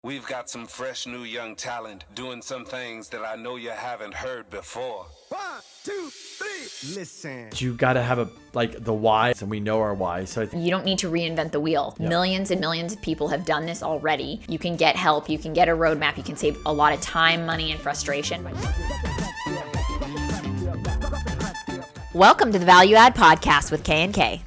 We've got some fresh new young talent doing some things that I know you haven't heard before. 1, 2, 3, listen. You got to have the why, and we know our why. So you don't need to reinvent the wheel. Yeah. Millions and millions of people have done this already. You can get help, you can get a roadmap, you can save a lot of time, money, and frustration. Welcome to the Value Add Podcast with K&K.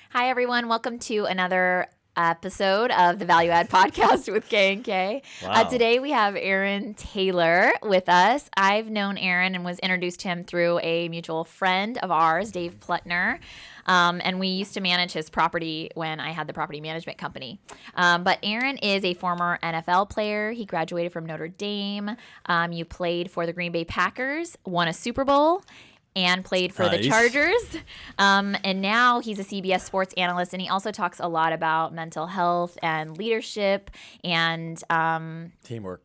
Hi everyone, welcome to another episode of the Value Add Podcast with K&K. Wow. Today we have Aaron Taylor with us. I've known Aaron and was introduced to him through a mutual friend of ours, Dave Plutner. And we used to manage his property when I had the property management company. But Aaron is a former NFL player. He graduated from Notre Dame. You played for the Green Bay Packers, won a Super Bowl, and played for the Chargers. And now he's a CBS sports analyst, and he also talks a lot about mental health and leadership and teamwork.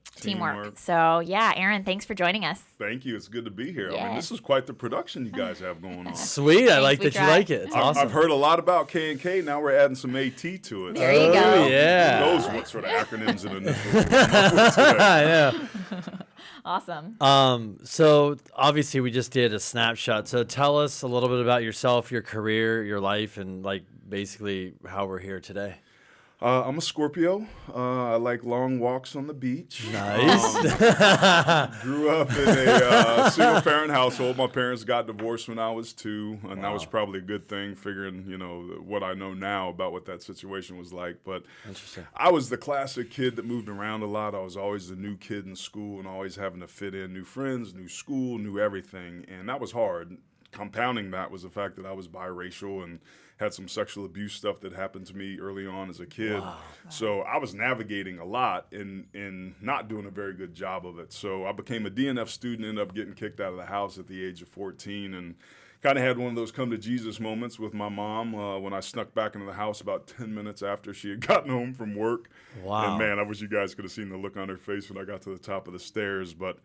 So, yeah, Aaron, thanks for joining us. Thank you. It's good to be here. Yes. I mean, this is quite the production you guys have going on. Sweet. I like that you like it. It's awesome. I've heard a lot about K&K. Now we're adding some AT to it. There you go. Oh, yeah. Who knows what sort of acronyms and initials. Yeah. Awesome. So obviously we just did a snapshot. So tell us a little bit about yourself, your career, your life, and basically how we're here today. I'm a Scorpio. I like long walks on the beach. Nice. Grew up in a single-parent household. My parents got divorced when I was 2, and that was probably a good thing, figuring, what I know now about what that situation was like. But Interesting. I was the classic kid that moved around a lot. I was always the new kid in school and always having to fit in, new friends, new school, new everything, and that was hard. Compounding that was the fact that I was biracial and had some sexual abuse stuff that happened to me early on as a kid. Wow. So I was navigating a lot and not doing a very good job of it. So I became a DNF student, ended up getting kicked out of the house at the age of 14, and kind of had one of those come to Jesus moments with my mom when I snuck back into the house about 10 minutes after she had gotten home from work. Wow. And man, I wish you guys could have seen the look on her face when I got to the top of the stairs. But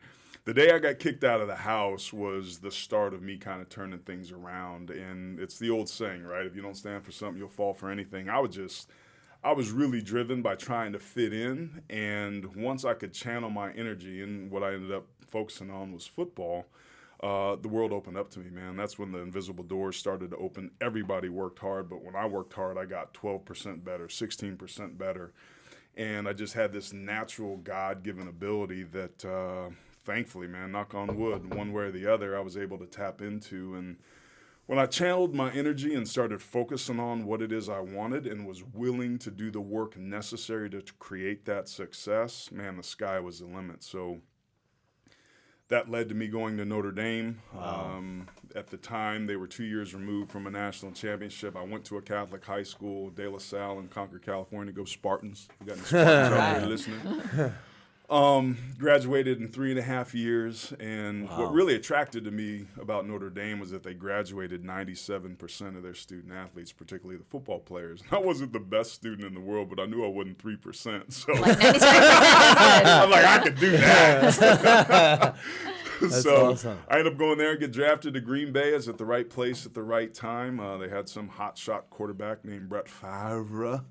the day I got kicked out of the house was the start of me kind of turning things around. And it's the old saying, right? If you don't stand for something, you'll fall for anything. I was really driven by trying to fit in. And once I could channel my energy, and what I ended up focusing on was football, the world opened up to me, man. That's when the invisible doors started to open. Everybody worked hard, but when I worked hard, I got 12% better, 16% better. And I just had this natural God-given ability that thankfully, man, knock on wood, one way or the other, I was able to tap into. And when I channeled my energy and started focusing on what it is I wanted and was willing to do the work necessary to create that success, man, the sky was the limit. So that led to me going to Notre Dame. Wow. At the time, they were 2 years removed from a national championship. I went to a Catholic high school, De La Salle in Concord, California. Go Spartans. You got any Spartans out there listening? Graduated in 3.5 years, and what really attracted to me about Notre Dame was that they graduated 97% of their student athletes, particularly the football players. I wasn't the best student in the world, but I knew I wasn't 3%, so I'm like, I could do that. That's so awesome. I ended up going there and get drafted to Green Bay. I was at the right place at the right time. They had some hotshot quarterback named Brett Favre.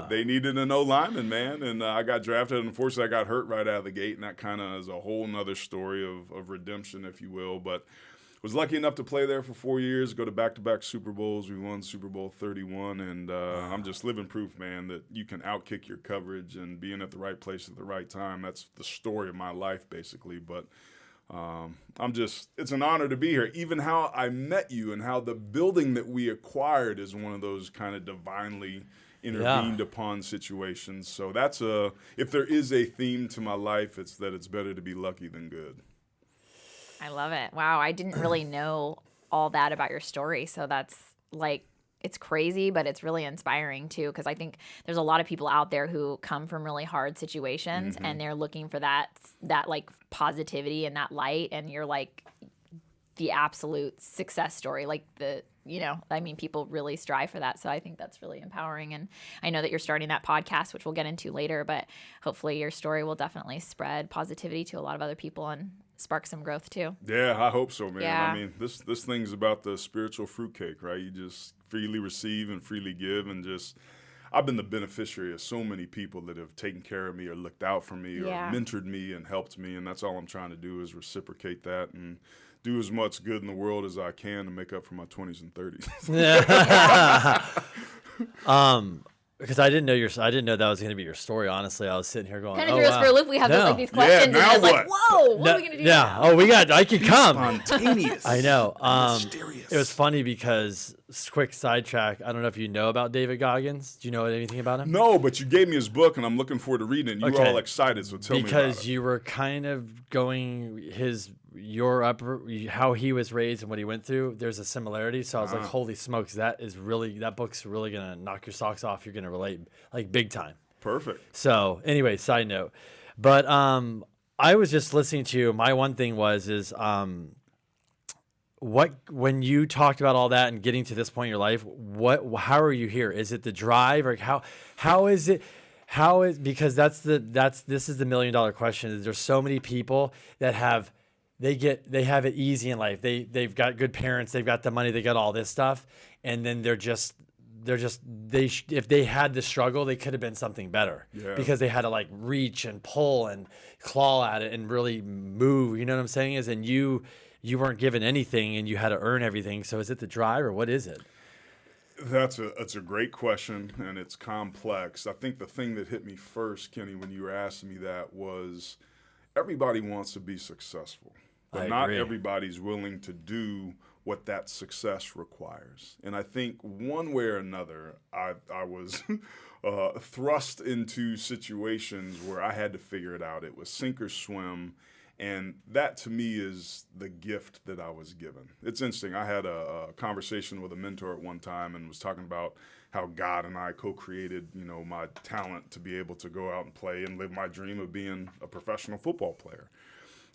They needed an O-lineman, man, and I got drafted. And unfortunately, I got hurt right out of the gate, and that kind of is a whole nother story of redemption, if you will. But was lucky enough to play there for 4 years, go to back-to-back Super Bowls. We won Super Bowl 31, and I'm just living proof, man, that you can outkick your coverage and being at the right place at the right time. That's the story of my life, basically. But it's an honor to be here. Even how I met you and how the building that we acquired is one of those kind of divinely intervened upon situations. So if there is a theme to my life, it's that it's better to be lucky than good. I love it. Wow, I didn't really know all that about your story. So that's it's crazy, but it's really inspiring too, because I think there's a lot of people out there who come from really hard situations and they're looking for that positivity and that light, and you're like the absolute success story. People really strive for that. So I think that's really empowering. And I know that you're starting that podcast, which we'll get into later, but hopefully your story will definitely spread positivity to a lot of other people and spark some growth too. Yeah, I hope so, man. Yeah. I mean, this thing's about the spiritual fruitcake, right? You just freely receive and freely give, and just I've been the beneficiary of so many people that have taken care of me or looked out for me or mentored me and helped me, and that's all I'm trying to do is reciprocate that and do as much good in the world as I can to make up for my 20s and 30s. Because I didn't know that was going to be your story. Honestly, I was sitting here going, kind of threw us for a loop. We have like these questions, now and I was what? like, "Whoa, what are we gonna do?" Yeah. now? Oh, I could come. Spontaneous. I know. Mysterious. It was funny because quick sidetrack. I don't know if you know about David Goggins. Do you know anything about him? No, but you gave me his book, and I'm looking forward to reading it. And you were Okay. all excited, so tell me about Because it. you were kind of going how he was raised and what he went through. There's a similarity, so I was like, "Holy smokes, that book's really gonna knock your socks off. You're gonna relate like big time." Perfect. So anyway, side note, but I was just listening to you. My one thing when you talked about all that and getting to this point in your life, how are you here? Is it the drive, or how is it? Because this is the $1 million question. There's so many people that have it easy in life. They've got good parents, they've got the money, they got all this stuff, and then if they had the struggle, they could have been something better because they had to like reach and pull and claw at it and really move. You know what I'm saying? And you weren't given anything and you had to earn everything. So is it the drive or what is it? That's a great question, and it's complex. I think the thing that hit me first, Kenny, when you were asking me that was everybody wants to be successful, but not everybody's willing to do what that success requires. And I think one way or another, I was thrust into situations where I had to figure it out. It was sink or swim. And that, to me, is the gift that I was given. It's interesting. I had a conversation with a mentor at one time and was talking about how God and I co-created, my talent to be able to go out and play and live my dream of being a professional football player.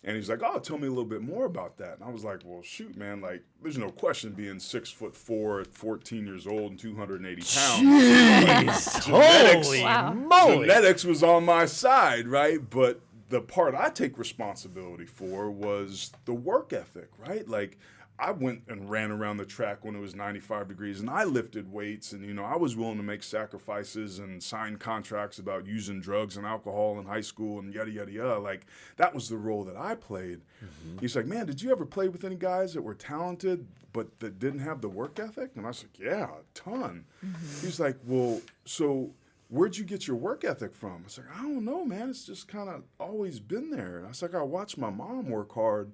And he's like, "Oh, tell me a little bit more about that." And I was like, "Well, shoot, man, like, there's no question being 6'4" at 14 years old and 280 pounds. Holy moly. Genetics was on my side, right? But the part I take responsibility for was the work ethic, right? Like, I went and ran around the track when it was 95 degrees, and I lifted weights, and, I was willing to make sacrifices and sign contracts about using drugs and alcohol in high school and yada, yada, yada. Like, that was the role that I played. Mm-hmm. He's like, "Man, did you ever play with any guys that were talented but that didn't have the work ethic?" And I was like, "Yeah, a ton." Mm-hmm. He's like, "Well, so where'd you get your work ethic from?" I was like, "I don't know, man. It's just kind of always been there." And I was like, "I watched my mom work hard."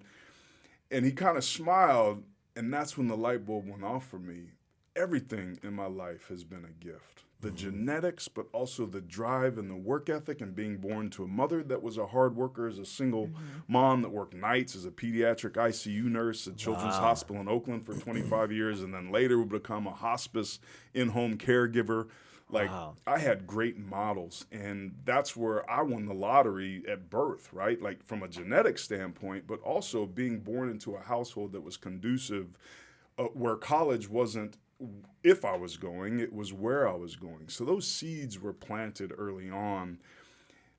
And he kind of smiled, and that's when the light bulb went off for me. Everything in my life has been a gift. The genetics, but also the drive and the work ethic, and being born to a mother that was a hard worker as a single mom that worked nights as a pediatric ICU nurse at Children's Hospital in Oakland for 25 years, and then later would become a hospice in-home caregiver. Like, I had great models, and that's where I won the lottery at birth, right? Like, from a genetic standpoint, but also being born into a household that was conducive, where college wasn't if I was going, it was where I was going. So those seeds were planted early on.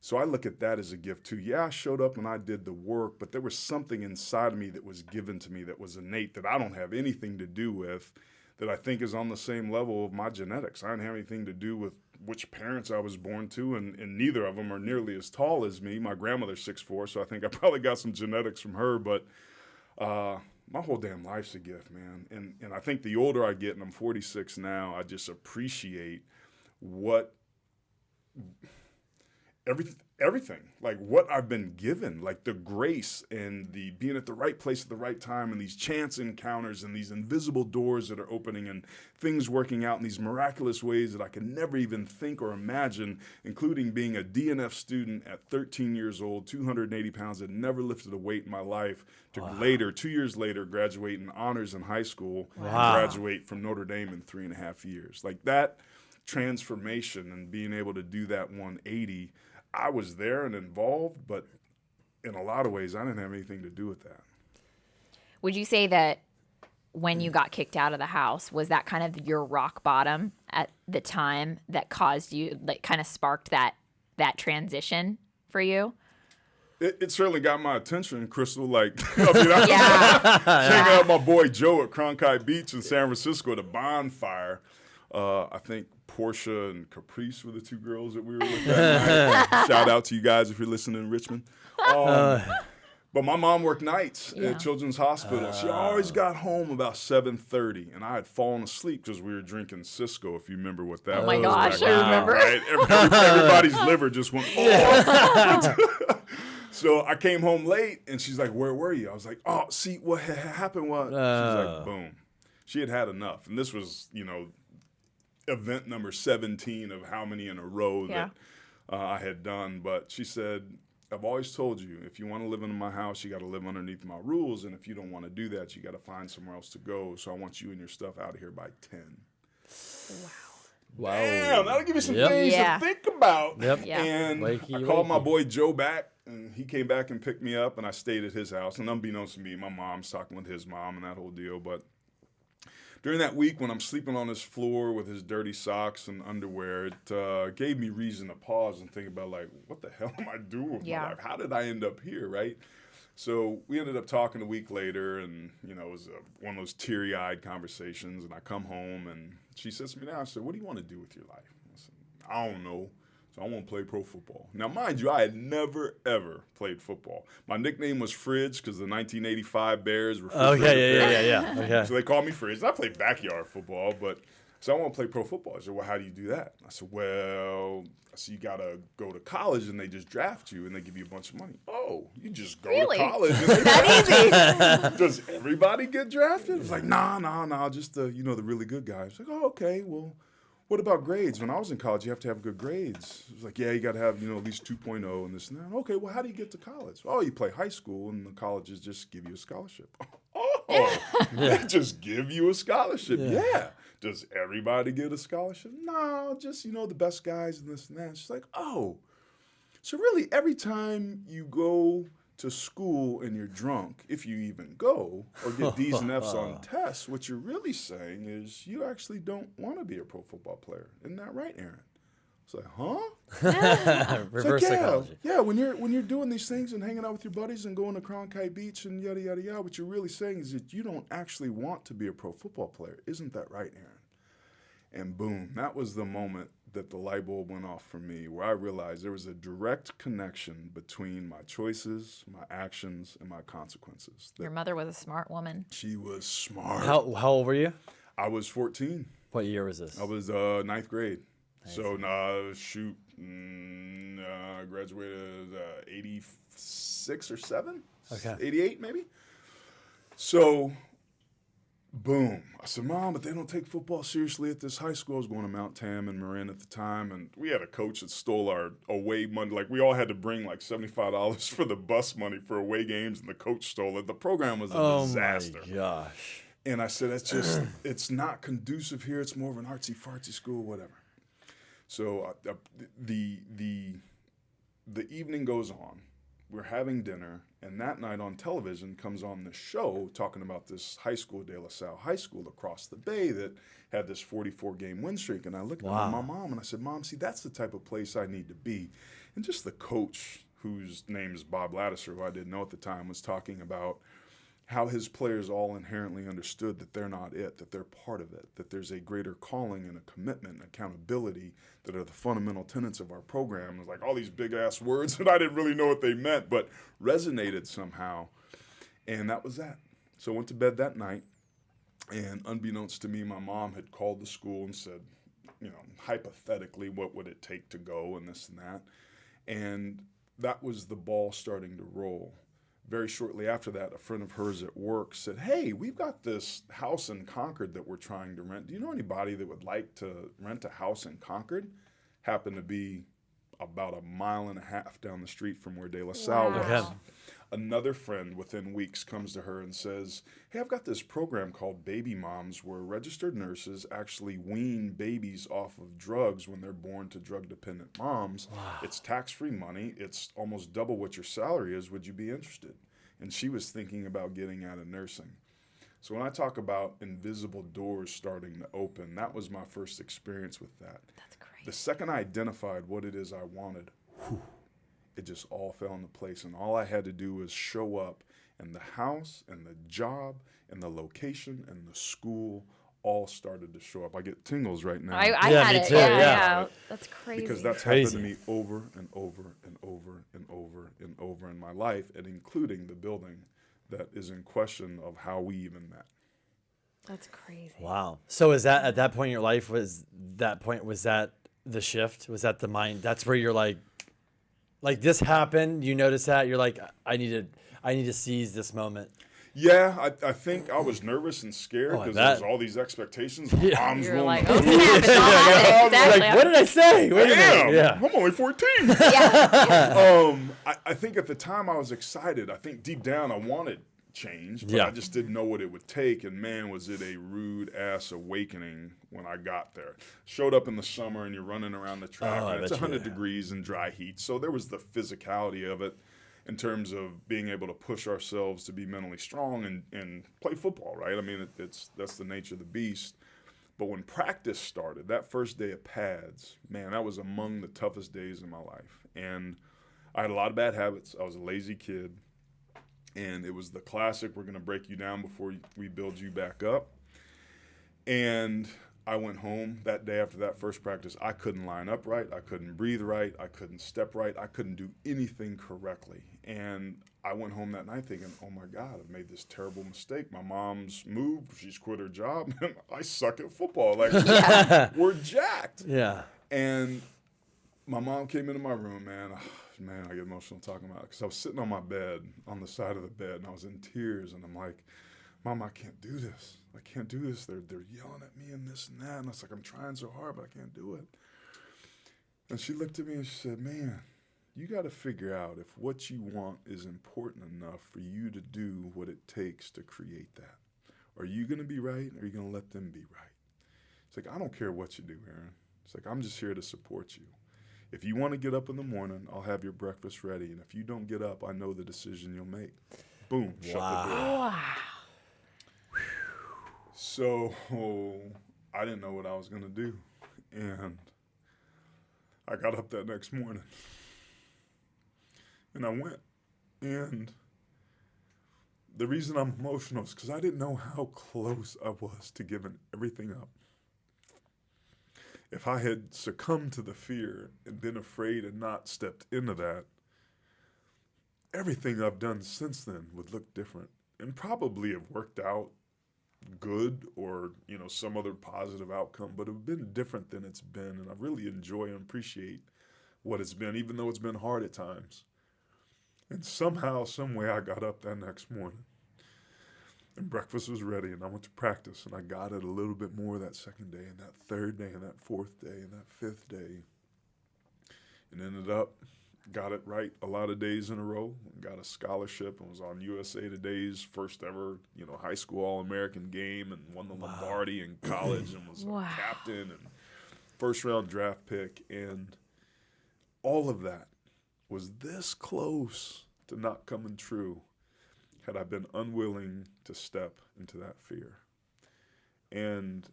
So I look at that as a gift too. Yeah, I showed up and I did the work, but there was something inside of me that was given to me that was innate that I don't have anything to do with, that I think is on the same level of my genetics. I didn't have anything to do with which parents I was born to, and neither of them are nearly as tall as me. My grandmother's 6'4", so I think I probably got some genetics from her, but my whole damn life's a gift, man. And I think the older I get, and I'm 46 now, I just appreciate everything, like what I've been given, like the grace and the being at the right place at the right time, and these chance encounters and these invisible doors that are opening and things working out in these miraculous ways that I can never even think or imagine, including being a DNF student at 13 years old, 280 pounds, that never lifted a weight in my life, to later, 2 years later, graduate in honors in high school, and graduate from Notre Dame in 3.5 years. Like that transformation and being able to do that 180, I was there and involved, but in a lot of ways, I didn't have anything to do with that. Would you say that when you got kicked out of the house, was that kind of your rock bottom at the time that caused you, like kind of sparked that transition for you? It certainly got my attention, Crystal. Like, I was hanging out with my boy Joe at Cronkite Beach in San Francisco at a bonfire. I think Portia and Caprice were the two girls that we were with that night. Shout out to you guys if you're listening in Richmond. But my mom worked nights at Children's Hospital. She always got home about 7:30, and I had fallen asleep because we were drinking Cisco, if you remember what that was. Oh my gosh, back I then, remember. Right? Everybody's liver just went, oh. So I came home late, and she's like, where were you? I was like, oh, see, what happened was, she's like, boom. She had had enough. And this was, event number 17 of how many in a row that I had done. But she said, I've always told you, if you want to live in my house, you got to live underneath my rules. And if you don't want to do that, you got to find somewhere else to go. So I want you and your stuff out of here by 10. Wow. Damn, that'll give you some things to think about. Yep. Yeah. And Wakey, I called my wakey. boy Joe back, and he came back and picked me up, and I stayed at his house. And unbeknownst to me, my mom's talking with his mom and that whole deal. But during that week when I'm sleeping on his floor with his dirty socks and underwear, it gave me reason to pause and think about, like, what the hell am I doing with my life? How did I end up here, right? So we ended up talking a week later, and, it was one of those teary-eyed conversations, and I come home, and she sits me down and said, what do you want to do with your life? I said, I don't know. So I want to play pro football. Now, mind you, I had never, ever played football. My nickname was Fridge because the 1985 Bears were Oh, Bears. yeah. Okay. So they called me Fridge. I played backyard football, but so I want to play pro football. I said, well, how do you do that? I said, well, you got to go to college and they just draft you and they give you a bunch of money. Oh, you just go to college. And they That easy. Does everybody get drafted? It's like, nah, just the really good guys. It's like, oh, okay, well, what about grades? When I was in college, you have to have good grades. It was like, yeah, you got to have, at least 2.0 and this and that. Okay, well, how do you get to college? Oh, you play high school and the colleges just give you a scholarship. Oh, they just give you a scholarship. Yeah. Does everybody get a scholarship? No, just, the best guys and this and that. She's like, oh, so really every time you go to school and you're drunk, if you even go, or get D's and F's on tests, what you're really saying is you actually don't want to be a pro football player. Isn't that right, Aaron? It's like, huh? Reverse psychology. Yeah, when you're doing these things and hanging out with your buddies and going to Cronkite Beach and yada, yada, yada, what you're really saying is that you don't actually want to be a pro football player. Isn't that right, Aaron? And boom, that was the moment that the light bulb went off for me, where I realized there was a direct connection between my choices, my actions, and my consequences. Your mother was a smart woman. She was smart. How old were you? I was 14. What year was this? I was ninth grade. So, I graduated 86 or 7? Okay. 88 maybe? So, boom. I said, Mom, but they don't take football seriously at this high school. I was going to Mount Tam and Marin at the time, and we had a coach that stole our away money. Like, we all had to bring like $75 for the bus money for away games, and the coach stole it. The program was a disaster. Oh, my gosh. And I said, that's just, it's not conducive here. It's more of an artsy-fartsy school, whatever. So the evening goes on. We're having dinner, and that night on television comes on this show talking about this high school, De La Salle High School across the bay that had this 44-game win streak. And I looked at my mom, and I said, Mom, see, that's the type of place I need to be. And just the coach, whose name is Bob Laddiser, who I didn't know at the time, was talking about how his players all inherently understood that they're not it, that they're part of it, that there's a greater calling and a commitment and accountability that are the fundamental tenets of our program. It was like all these big-ass words, and I didn't really know what they meant, but resonated somehow. And that was that. So I went to bed that night, and unbeknownst to me, my mom had called the school and said, hypothetically, what would it take to go and this and that. And that was the ball starting to roll. Very shortly after that, a friend of hers at work said, hey, we've got this house in Concord that we're trying to rent. Do you know anybody that would like to rent a house in Concord? Happened to be about 1.5 miles down the street from where De La Salle was. Okay. Another friend within weeks comes to her and says, hey, I've got this program called Baby Moms where registered nurses actually wean babies off of drugs when they're born to drug-dependent moms. Wow. It's tax-free money. It's almost double what your salary is. Would you be interested? And she was thinking about getting out of nursing. So when I talk about invisible doors starting to open, that was my first experience with that. That's great. The second I identified what it is I wanted, it just all fell into place. And all I had to do was show up, and the house and the job and the location and the school all started to show up. I get tingles right now. I Yeah, had me it. too, Yeah, yeah. yeah. That's crazy. because that's Crazy. happened to me over and over and over and over and over in my life, and including the building that is in question of how we even met. That's crazy. Wow. So is that at that point in your life, was that the shift? Was that the mind? That's where you're like this happened. You notice that you're like, I need to seize this moment. Yeah, I think I was nervous and scared Oh, I because bet. there was all these expectations. My mom's You're going, like, "Oh, oh snap, it's all happening. Exactly. Like, what did I say? Wait a minute. Yeah. I'm only 14. Yeah. I think at the time I was excited. I think deep down I wanted change, but Yeah. I just didn't know what it would take. And man, was it a rude ass awakening when I got there. Showed up in the summer and you're running around the track Oh, I and it's bet you 100 did. degrees and dry heat. So there was the physicality of it in terms of being able to push ourselves to be mentally strong and play football, right? I mean, that's the nature of the beast. But when practice started, that first day of pads, man, that was among the toughest days in my life. And I had a lot of bad habits. I was a lazy kid. And it was the classic, we're going to break you down before we build you back up. And I went home that day after that first practice. I couldn't line up right. I couldn't breathe right. I couldn't step right. I couldn't do anything correctly. And I went home that night thinking, oh my God, I've made this terrible mistake. My mom's moved. She's quit her job. I suck at football. Like, we're jacked. Yeah. And my mom came into my room, man. Man, I get emotional talking about it because I was sitting on my bed, on the side of the bed, and I was in tears. And I'm like, Mom, I can't do this. I can't do this. They're yelling at me and this and that. And I was like, I'm trying so hard, but I can't do it. And she looked at me and she said, man, you got to figure out if what you want is important enough for you to do what it takes to create that. Are you going to be right, or are you going to let them be right? It's like, I don't care what you do, Aaron. It's like, I'm just here to support you. If you want to get up in the morning, I'll have your breakfast ready. And if you don't get up, I know the decision you'll make. Boom, shut the door. Wow. So I didn't know what I was going to do. And I got up that next morning. And I went. And the reason I'm emotional is because I didn't know how close I was to giving everything up. If I had succumbed to the fear and been afraid and not stepped into that, everything I've done since then would look different and probably have worked out good or, some other positive outcome, but it would have been different than it's been. And I really enjoy and appreciate what it's been, even though it's been hard at times. And somehow, some way, I got up that next morning and breakfast was ready and I went to practice and I got it a little bit more that second day and that third day and that fourth day and that fifth day, and ended up got it right a lot of days in a row, got a scholarship and was on USA Today's first ever, high school All-American game and won the Lombardi in college and was a captain and first round draft pick. And all of that was this close to not coming true had I been unwilling to step into that fear. And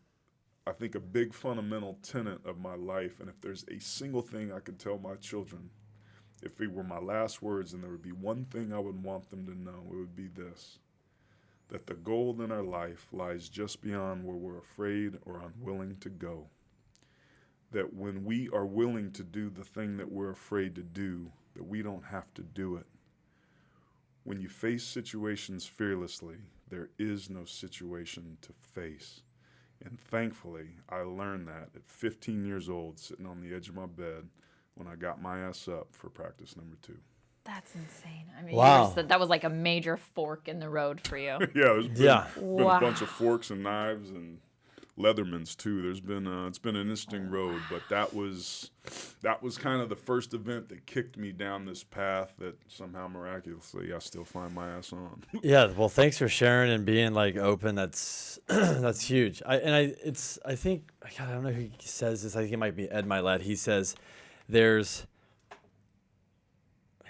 I think a big fundamental tenet of my life, and if there's a single thing I could tell my children, if it were my last words and there would be one thing I would want them to know, it would be this: that the goal in our life lies just beyond where we're afraid or unwilling to go. That when we are willing to do the thing that we're afraid to do, that we don't have to do it. When you face situations fearlessly, there is no situation to face. And thankfully, I learned that at 15 years old, sitting on the edge of my bed, when I got my ass up for practice number 2. That's insane. I mean, Wow. that was like a major fork in the road for you. Yeah, there's been a Wow. bunch of forks and knives and Leathermans too. There's been it's been an interesting road, but that was kind of the first event that kicked me down this path that somehow miraculously I still find my ass on. Yeah, well, thanks for sharing and being like open. That's that's huge. I think, God, I don't know who says this. I think it might be Ed Milet. He says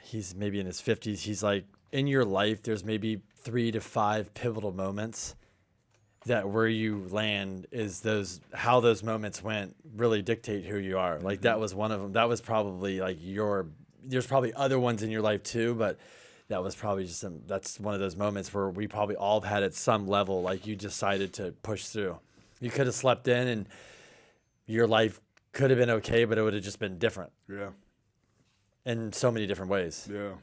he's maybe in his 50s. He's like, in your life, there's maybe 3 to 5 pivotal moments that where you land is how those moments went really dictate who you are. Like that was one of them. That was probably like there's probably other ones in your life too, but that was probably that's one of those moments where we probably all have had at some level, like you decided to push through. You could have slept in and your life could have been okay, but it would have just been different Yeah. in so many different ways. Yeah.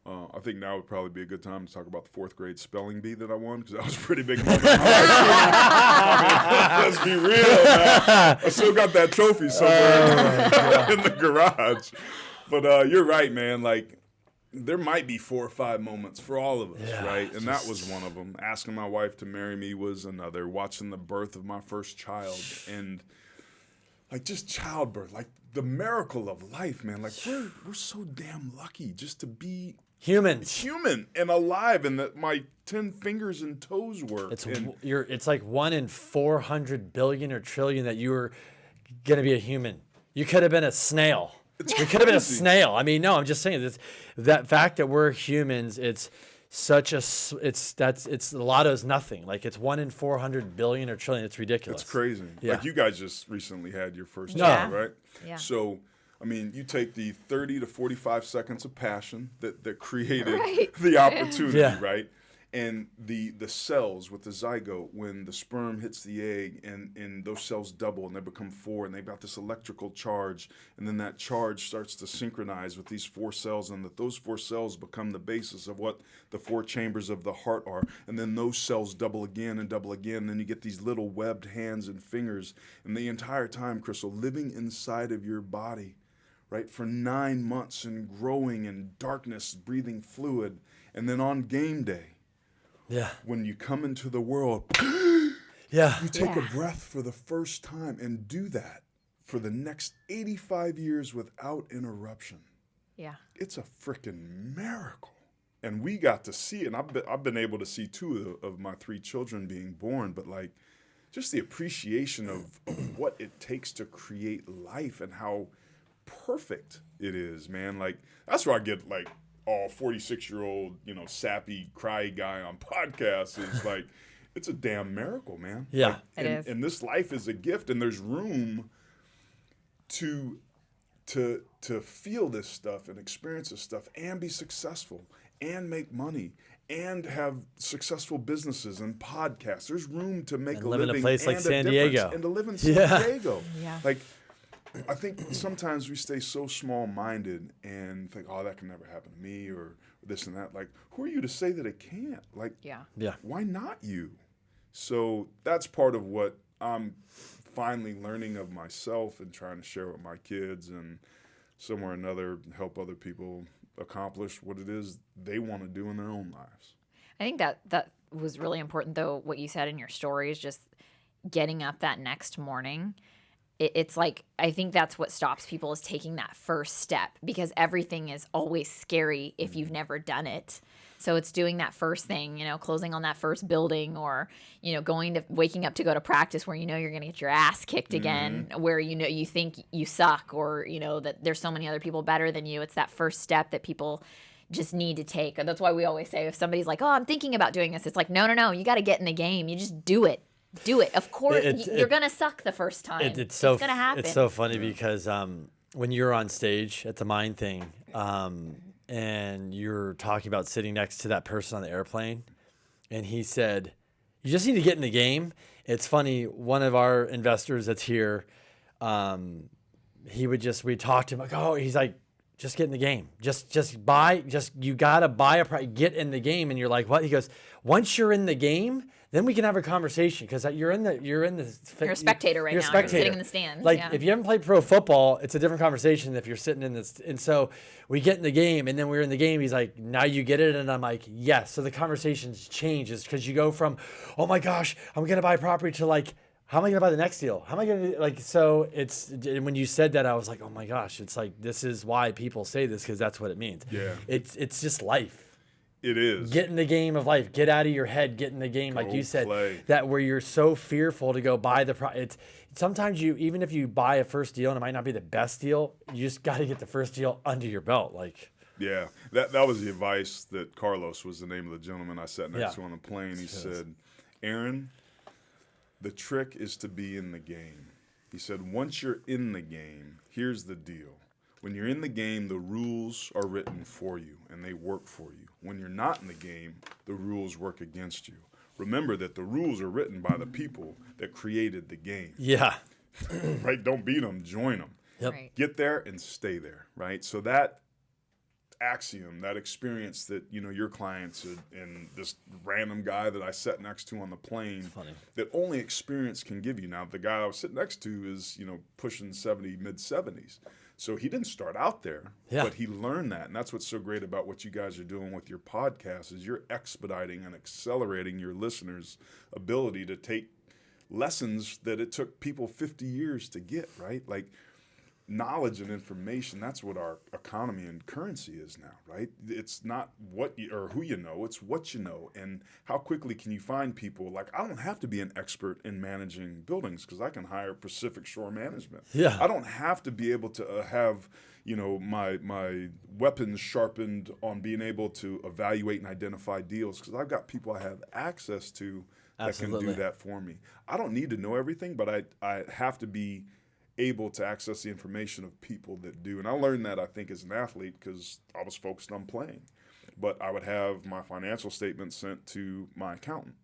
I think now would probably be a good time to talk about the 4th grade spelling bee that I won, because that was a pretty big moment. Let's be real, man. I still got that trophy somewhere in the garage. But you're right, man. Like, there might be 4 or 5 moments for all of us, right? And that was one of them. Asking my wife to marry me was another. Watching the birth of my first child, and like just childbirth, like the miracle of life, man. Like we're so damn lucky just to be Humans. human and alive, and that my 10 fingers and toes work. It's like 1 in 400 billion or trillion that you were gonna be a human. You could have been a snail. You could have been a snail. I mean, no, I'm just saying that fact that we're humans. It's such a it's lotto's nothing. Like it's 1 in 400 billion or trillion. It's ridiculous. It's crazy. Yeah. Like you guys just recently had your first No. child, right? Yeah. So, I mean, you take the 30 to 45 seconds of passion that created Right. the opportunity, Yeah. right? And the cells with the zygote, when the sperm hits the egg and those cells double and they become 4, and they've got this electrical charge, and then that charge starts to synchronize with these 4 cells, and those 4 cells become the basis of what the 4 chambers of the heart are. And then those cells double again and double again, and then you get these little webbed hands and fingers. And the entire time, Crystal, living inside of your body, right, for 9 months and growing in darkness, breathing fluid. And then on game day, Yeah. when you come into the world, Yeah. you take a breath for the first time, and do that for the next 85 years without interruption. Yeah. It's a freaking miracle. And we got to see it. And I've been able to see 2 of my 3 children being born, but like just the appreciation of what it takes to create life and how perfect it is, man. Like that's where I get like all 46-year-old, sappy, cry guy on podcasts is like, it's a damn miracle, man. Yeah. Like, It is. And this life is a gift, and there's room to feel this stuff and experience this stuff and be successful and make money and have successful businesses and podcasts. There's room to make And a live in a living place like and San difference, Diego. and to live in San Yeah. Diego. Yeah. Like, I think sometimes we stay so small-minded and think, oh, that can never happen to me, or this and that. Like, who are you to say that it can't? Like, Yeah. Yeah. why not you? So that's part of what I'm finally learning of myself and trying to share with my kids, and somewhere or another help other people accomplish what it is they want to do in their own lives. I think that was really important, though, what you said in your story is just getting up that next morning. It's like, I think that's what stops people, is taking that first step, because everything is always scary if you've never done it. So it's doing that first thing, closing on that first building, or, waking up to go to practice where you're going to get your ass kicked again, where you think you suck, or, that there's so many other people better than you. It's that first step that people just need to take. And that's why we always say, if somebody's like, oh, I'm thinking about doing this, it's like, no, you got to get in the game. You just do it. Do it. Of course, you're going to suck the first time. It's going to happen. It's so funny because when you're on stage at the Mind thing, and you're talking about sitting next to that person on the airplane, and he said, you just need to get in the game. It's funny. One of our investors that's here, we talked to him like, oh, he's like, just get in the game. You got to buy get in the game. And you're like, what? He goes, once you're in the game, then we can have a conversation, because you're a spectator right now. You're sitting in the stands. Like, yeah. if you haven't played pro football, it's a different conversation than if you're sitting in this. And so we get in the game, and then we're in the game. He's like, now you get it. And I'm like, yes. So the conversations changes, because you go from, oh my gosh, I'm going to buy property, to like, how am I going to buy the next deal? How am I going to, like, so it's, when you said that, I was like, oh my gosh, it's like, this is why people say this, because that's what it means. Yeah. It's just life. It is. Get in the game of life. Get out of your head. Get in the game, like you said. That where you're so fearful to go buy the it's sometimes even if you buy a first deal and it might not be the best deal, you just got to get the first deal under your belt. Like, yeah, that was the advice that Carlos was the name of the gentleman I sat next to on the plane. He said, Aaron, the trick is to be in the game. He said, once you're in the game, here's the deal. When you're in the game, the rules are written for you, and they work for you. When you're not in the game, the rules work against you. remember that the rules are written by the people that created the game. Yeah. Right? Don't beat them, join them. Yep. Right. Get there and stay there, right? So that axiom, that experience that, you know, your clients and this random guy that I sat next to on the plane, funny. that only experience can give you. Now, the guy I was sitting next to is, you know, pushing 70, mid-70s. So he didn't start out there, but he learned that. And that's what's so great about what you guys are doing with your podcast is you're expediting and accelerating your listeners' ability to take lessons that it took people 50 years to get, right? Like, knowledge and information, that's what our economy and currency is now, right? It's not what you, or who you know, it's what you know. And how quickly can you find people? Like, I don't have to be an expert in managing buildings because I can hire Pacific Shore Management. Yeah. I don't have to be able to have, you know, my weapons sharpened on being able to evaluate and identify deals because I've got people I have access to that can do that for me. I don't need to know everything, but I have to be able to access the information of people that do. And I learned that, I think, as an athlete because I was focused on playing. But I would have my financial statements sent to my accountant,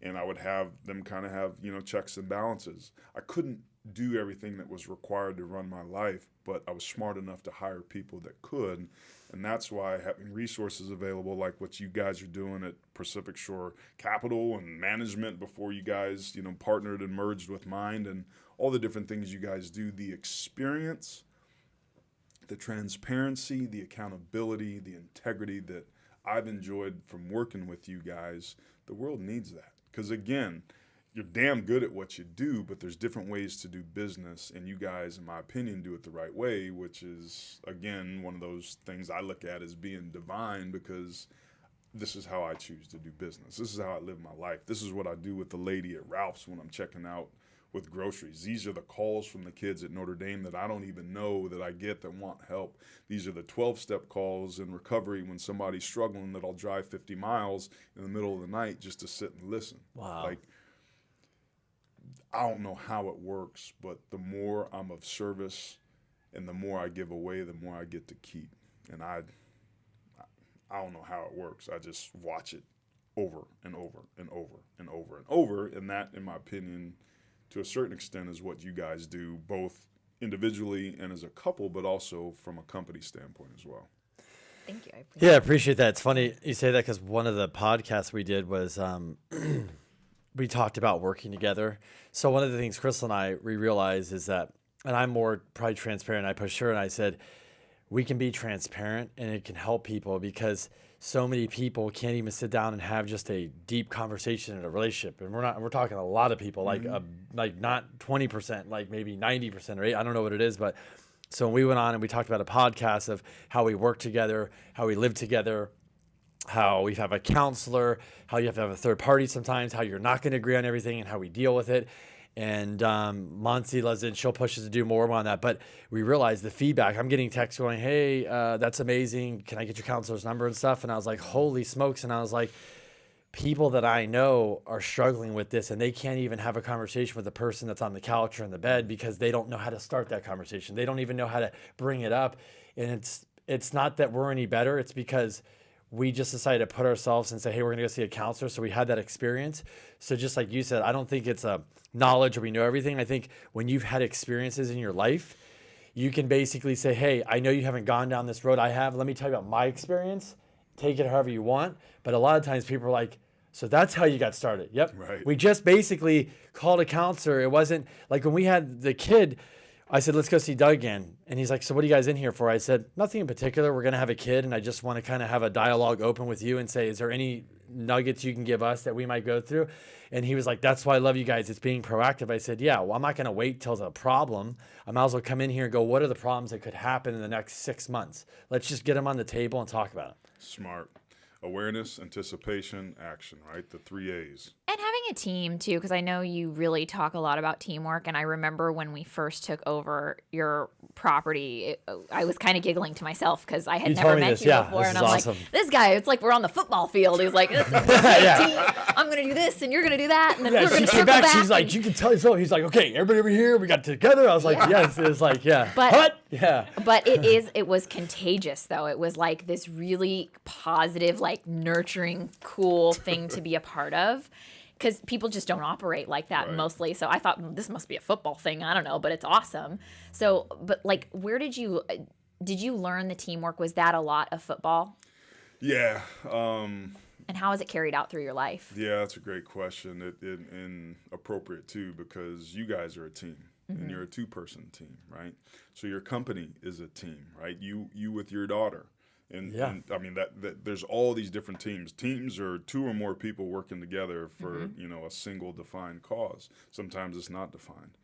and I would have them kind of have, you know, checks and balances. I couldn't do everything that was required to run my life, but I was smart enough to hire people that could. And that's why having resources available like what you guys are doing at Pacific Shore Capital and Management before you guys, you know, partnered and merged with Mind and all the different things you guys do, the experience, the transparency, the accountability, the integrity that I've enjoyed from working with you guys, the world needs that. Because again, you're damn good at what you do, but there's different ways to do business, and you guys, in my opinion, do it the right way, which is, again, one of those things I look at as being divine because this is how I choose to do business. This is how I live my life. This is what I do with the lady at Ralph's when I'm checking out with groceries. These are the calls from the kids at Notre Dame that I don't even know that I get that want help. These are the 12-step calls in recovery when somebody's struggling that I'll drive 50 miles in the middle of the night just to sit and listen. Wow. Like, I don't know how it works, but the more I'm of service and the more I give away, the more I get to keep. And I don't know how it works. I just watch it over and over and over and over and over. And that, in my opinion, to a certain extent is what you guys do, both individually and as a couple, but also from a company standpoint as well. Thank you. Yeah, I appreciate that. It's funny you say that because one of the podcasts we did was we talked about working together. So one of the things Crystal and we realized is that, and I'm more probably transparent, I pushed her and I said, we can be transparent and it can help people because so many people can't even sit down and have just a deep conversation in a relationship. And we're talking a lot of people, like not 20%, like maybe 90% or 8, I don't know what it is. But so when we went on and we talked about a podcast of how we work together, how we live together, how we have a counselor, how you have to have a third party sometimes, how you're not going to agree on everything and how we deal with it. And Monsi loves it. She'll push us to do more on that. But we realized the feedback. I'm getting texts going, hey, that's amazing. Can I get your counselor's number and stuff? And I was like, holy smokes. And I was like, people that I know are struggling with this and they can't even have a conversation with the person that's on the couch or in the bed because they don't know how to start that conversation. They don't even know how to bring it up. And it's not that we're any better. It's because we just decided to put ourselves and say, hey, we're going to go see a counselor. So we had that experience. So just like you said, I don't think it's a knowledge or we know everything. I think when you've had experiences in your life, you can basically say, hey, I know you haven't gone down this road I have. Let me tell you about my experience. Take it however you want. But a lot of times people are like, so that's how you got started. Yep. Right. We just basically called a counselor. It wasn't like when we had the kid, I said, let's go see Doug again. And he's like, so what are you guys in here for? I said, nothing in particular. We're going to have a kid. And I just want to kind of have a dialogue open with you and say, is there any nuggets you can give us that we might go through? And he was like, that's why I love you guys. It's being proactive. I said, yeah, well, I'm not going to wait till the problem. I might as well come in here and go, what are the problems that could happen in the next 6 months? Let's just get them on the table and talk about it. Smart. Awareness, anticipation, action, right? The 3 A's. And having a team too, because I know you really talk a lot about teamwork. And I remember when we first took over your property, I was kind of giggling to myself because I had never met you before. And I'm awesome. like, this guy, it's like we're on the football field. He's like, it's a great team. I'm going to do this and you're going to do that. And then we're going to circle back. She's like, you can tell yourself. He's like, okay, everybody over here, we got together. I was like, yes. It's like, yeah. But yeah. But it was contagious though. It was like this really positive, like nurturing, cool thing to be a part of. because people just don't operate like that Right. mostly. So I thought this must be a football thing. I don't know, but it's awesome. So, but like, where did you learn the teamwork? Was that a lot of football? Yeah. And how has it carried out through your life? Yeah, that's a great question. And appropriate too, because you guys are a team and you're a 2-person team, right? So your company is a team, right? You with your daughter. And I mean that there's all these different teams. Teams are 2 or more people working together for, a single defined cause. Sometimes it's not defined.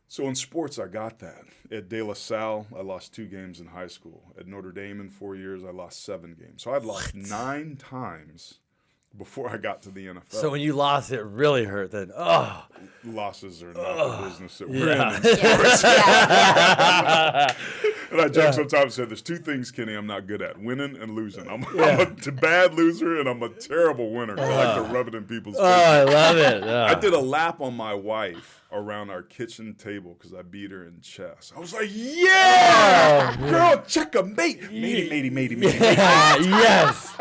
So in sports, I got that. At De La Salle, I lost 2 games in high school. At Notre Dame in 4 years, I lost 7 games. So I'd lost 9 times before I got to the NFL. So when you lost, it really hurt. Then, oh, Losses are not the business that we're Yeah. in. Yeah. And I joke sometimes, said there's 2 things, Kenny, I'm not good at: winning and losing. I'm a bad loser and I'm a terrible winner. I like to rub it in people's faces. I love it. I did a lap on my wife around our kitchen table because I beat her in chess. I was like, yeah, girl, checkmate. Matey. Yes.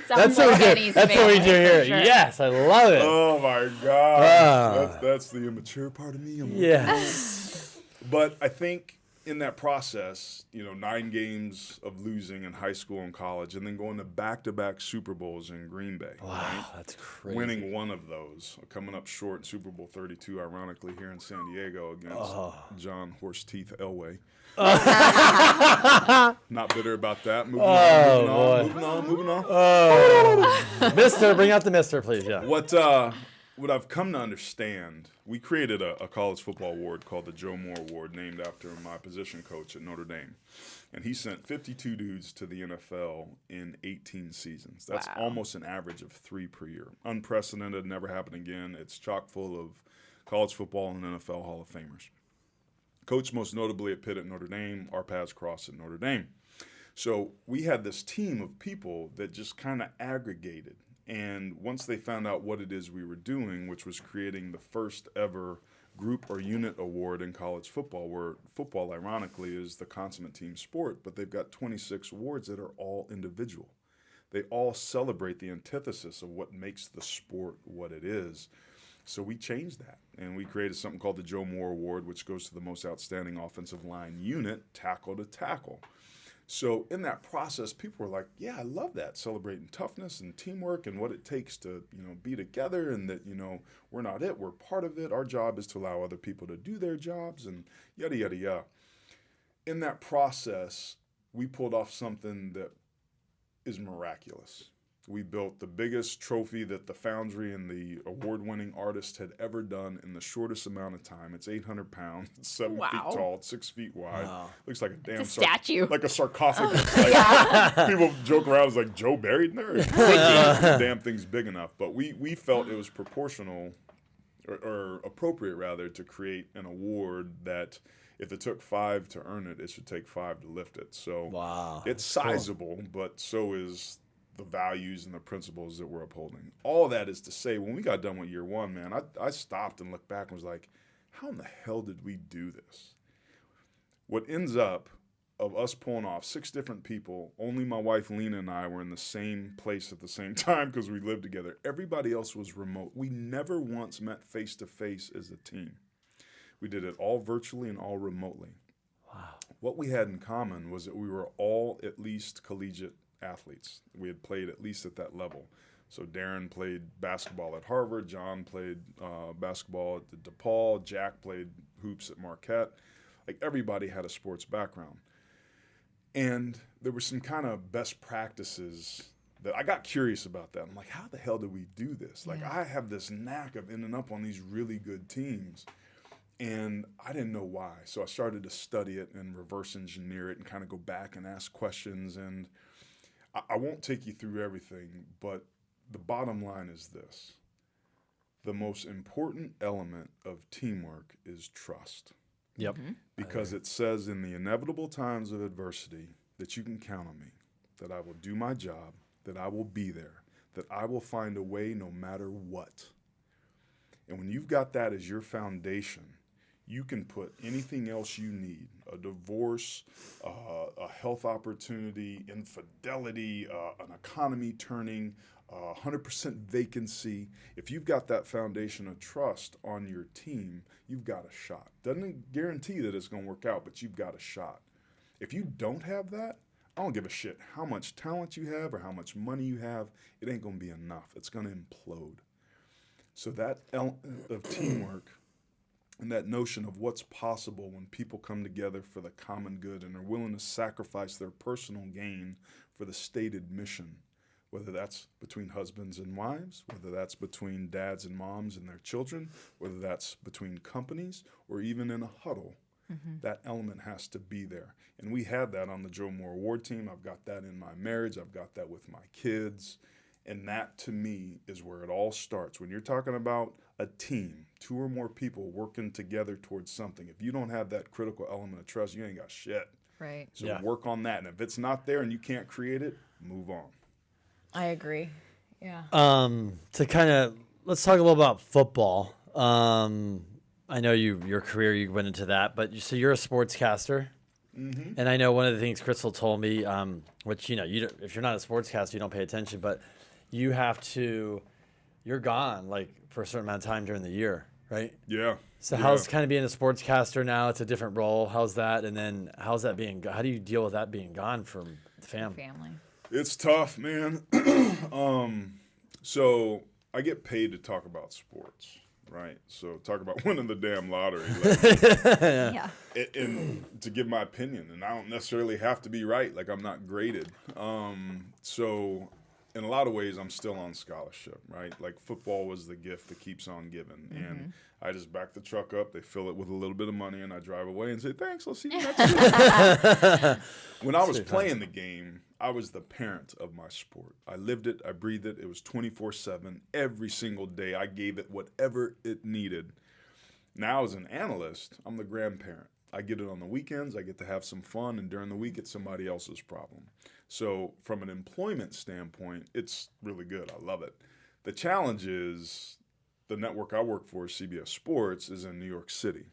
That's what we do. That's what we do here. Sure. Yes, I love it. Oh my God. That's the immature part of me. Yes. But I think in that process, 9 games of losing in high school and college, and then going to back-to-back Super Bowls in Green Bay. Wow, right? that's crazy. Winning one of those, coming up short in Super Bowl 32, ironically, here in San Diego against John Horse Teeth Elway. Not bitter about that. Moving on. Oh, Mister, bring out the Mister, please. Yeah. What I've come to understand, we created a college football award called the Joe Moore Award, named after my position coach at Notre Dame. And he sent 52 dudes to the NFL in 18 seasons. That's almost an average of 3 per year. Unprecedented, never happened again. It's chock full of college football and NFL Hall of Famers. Coach most notably at Pitt at Notre Dame, our paths crossed at Notre Dame. So we had this team of people that just kind of aggregated. And once they found out what it is we were doing, which was creating the first ever group or unit award in college football, where football, ironically, is the consummate team sport, but they've got 26 awards that are all individual. They all celebrate the antithesis of what makes the sport what it is. So we changed that, and we created something called the Joe Moore Award, which goes to the most outstanding offensive line unit, tackle to tackle. So in that process, people were like, yeah, I love that, celebrating toughness and teamwork and what it takes to, be together, and that, we're not it, we're part of it. Our job is to allow other people to do their jobs and yada, yada, yada. In that process, we pulled off something that is miraculous. We built the biggest trophy that the Foundry and the award-winning artist had ever done in the shortest amount of time. It's 800 pounds. It's 7 feet tall. It's 6 feet wide. Wow. Looks like a damn statue. like a sarcophagus. People joke around. It's like, Joe buried in there? The damn thing's big enough. But we felt it was proportional, or appropriate, rather, to create an award that if it took 5 to earn it, it should take 5 to lift it. So it's sizable, but so is the values and the principles that we're upholding. All that is to say, when we got done with year 1, man, I stopped and looked back and was like, how in the hell did we do this? What ends up of us pulling off 6 different people, only my wife Lena and I were in the same place at the same time because we lived together. Everybody else was remote. We never once met face to face as a team. We did it all virtually and all remotely. Wow. What we had in common was that we were all at least collegiate athletes. We had played at least at that level. So Darren played basketball at Harvard, John played basketball at DePaul, Jack played hoops at Marquette. Like, everybody had a sports background. And there were some kind of best practices that I got curious about that. I'm like, how the hell did we do this? Like, I have this knack of ending up on these really good teams, and I didn't know why. So I started to study it and reverse engineer it and kind of go back and ask questions. And I won't take you through everything, but the bottom line is this. The most important element of teamwork is trust. Yep. Because it says in the inevitable times of adversity that you can count on me, that I will do my job, that I will be there, that I will find a way no matter what. And when you've got that as your foundation, you can put anything else you need, a divorce, a health opportunity, infidelity, an economy turning, 100% vacancy. If you've got that foundation of trust on your team, you've got a shot. Doesn't guarantee that it's going to work out, but you've got a shot. If you don't have that, I don't give a shit how much talent you have or how much money you have. It ain't going to be enough. It's going to implode. So that element of teamwork and that notion of what's possible when people come together for the common good and are willing to sacrifice their personal gain for the stated mission, whether that's between husbands and wives, whether that's between dads and moms and their children, whether that's between companies, or even in a huddle, that element has to be there. And we had that on the Joe Moore Award team. I've got that in my marriage. I've got that with my kids. And that, to me, is where it all starts. When you're talking about a team, 2 or more people working together towards something, if you don't have that critical element of trust, you ain't got shit. Right. So work on that. And if it's not there and you can't create it, move on. I agree. Yeah. To kind of, let's talk a little about football. I know your career, you went into that, but so you're a sportscaster. And I know one of the things Crystal told me, which, if you're not a sportscaster, you don't pay attention, but you're gone like for a certain amount of time during the year, right? Yeah. So how's kind of being a sportscaster now? It's a different role. How's that? And then how do you deal with that being gone from the family? It's tough, man. So I get paid to talk about sports, right? So talk about winning the damn lottery. Yeah. And to give my opinion, and I don't necessarily have to be right. Like, I'm not graded. So in a lot of ways, I'm still on scholarship, right? Like, football was the gift that keeps on giving. And I just back the truck up, they fill it with a little bit of money, and I drive away and say, thanks, I'll see you next week. When I was playing the game, I was the parent of my sport. I lived it, I breathed it. It was 24/7. Every single day, I gave it whatever it needed. Now, as an analyst, I'm the grandparent. I get it on the weekends, I get to have some fun, and during the week, it's somebody else's problem. So from an employment standpoint, it's really good. I love it. The challenge is the network I work for, CBS Sports, is in New York City.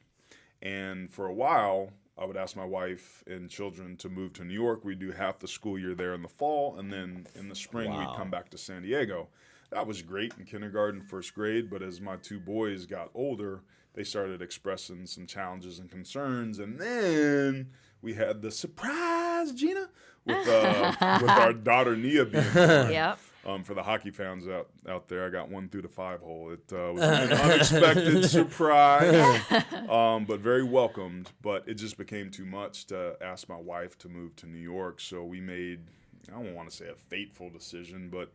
And for a while, I would ask my wife and children to move to New York. We'd do half the school year there in the fall, and then in the spring, we'd come back to San Diego. That was great in kindergarten, first grade, but as my 2 boys got older, they started expressing some challenges and concerns. And then we had the surprise, Gina, with our daughter Nia being born. Yep. For the hockey fans out there, I got 1 through the 5 hole. It was an unexpected surprise, but very welcomed. But it just became too much to ask my wife to move to New York. So we made, I don't want to say a fateful decision, but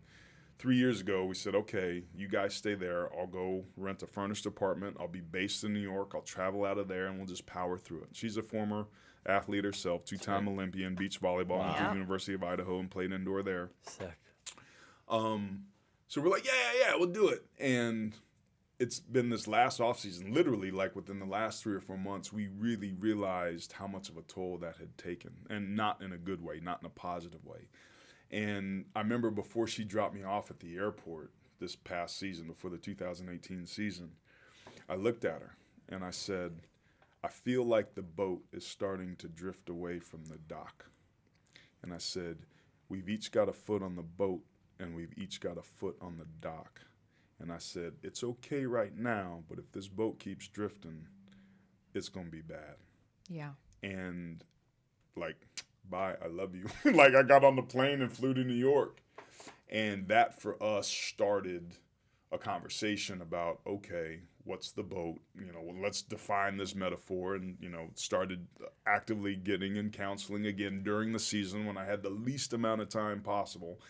3 years ago we said, okay, you guys stay there. I'll go rent a furnished apartment. I'll be based in New York. I'll travel out of there, and we'll just power through it. She's a former athlete herself, 2-time Olympian, beach volleyball, went to the University of Idaho and played indoor there. Sick. So we're like, yeah, we'll do it. And it's been this last offseason, literally like within the last 3 or 4 months, we really realized how much of a toll that had taken, and not in a good way, not in a positive way. And I remember before she dropped me off at the airport this past season, before the 2018 season, I looked at her and I said, I feel like the boat is starting to drift away from the dock. And I said, we've each got a foot on the boat, and we've each got a foot on the dock. And I said, it's okay right now, but if this boat keeps drifting, it's going to be bad. Yeah. And like, bye, I love you. Like, I got on the plane and flew to New York. And that for us started a conversation about, okay, what's the boat? Let's define this metaphor. And, started actively getting in counseling again during the season when I had the least amount of time possible.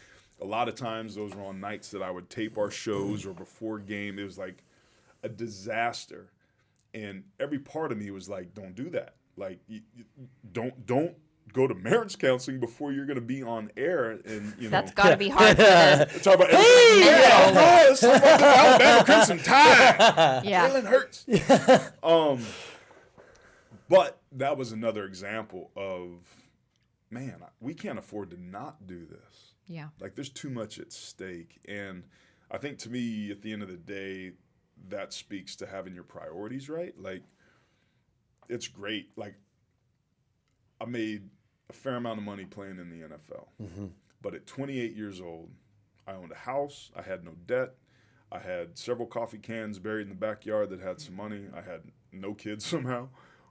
A lot of times those were on nights that I would tape our shows or before game. It was like a disaster. And every part of me was like, don't do that. Like, don't go to marriage counseling before you're going to be on air. And, That's got to be hard for them. Talk about let's talk about the Alabama Crimson Tide. Yeah. Jalen Hurts. But that was another example of, man, we can't afford to not do this. Yeah. Like, there's too much at stake. And I think, to me, at the end of the day, that speaks to having your priorities right. Like, it's great. Like, I made a fair amount of money playing in the NFL. Mm-hmm. But at 28 years old, I owned a house. I had no debt. I had several coffee cans buried in the backyard that had some money. I had no kids somehow.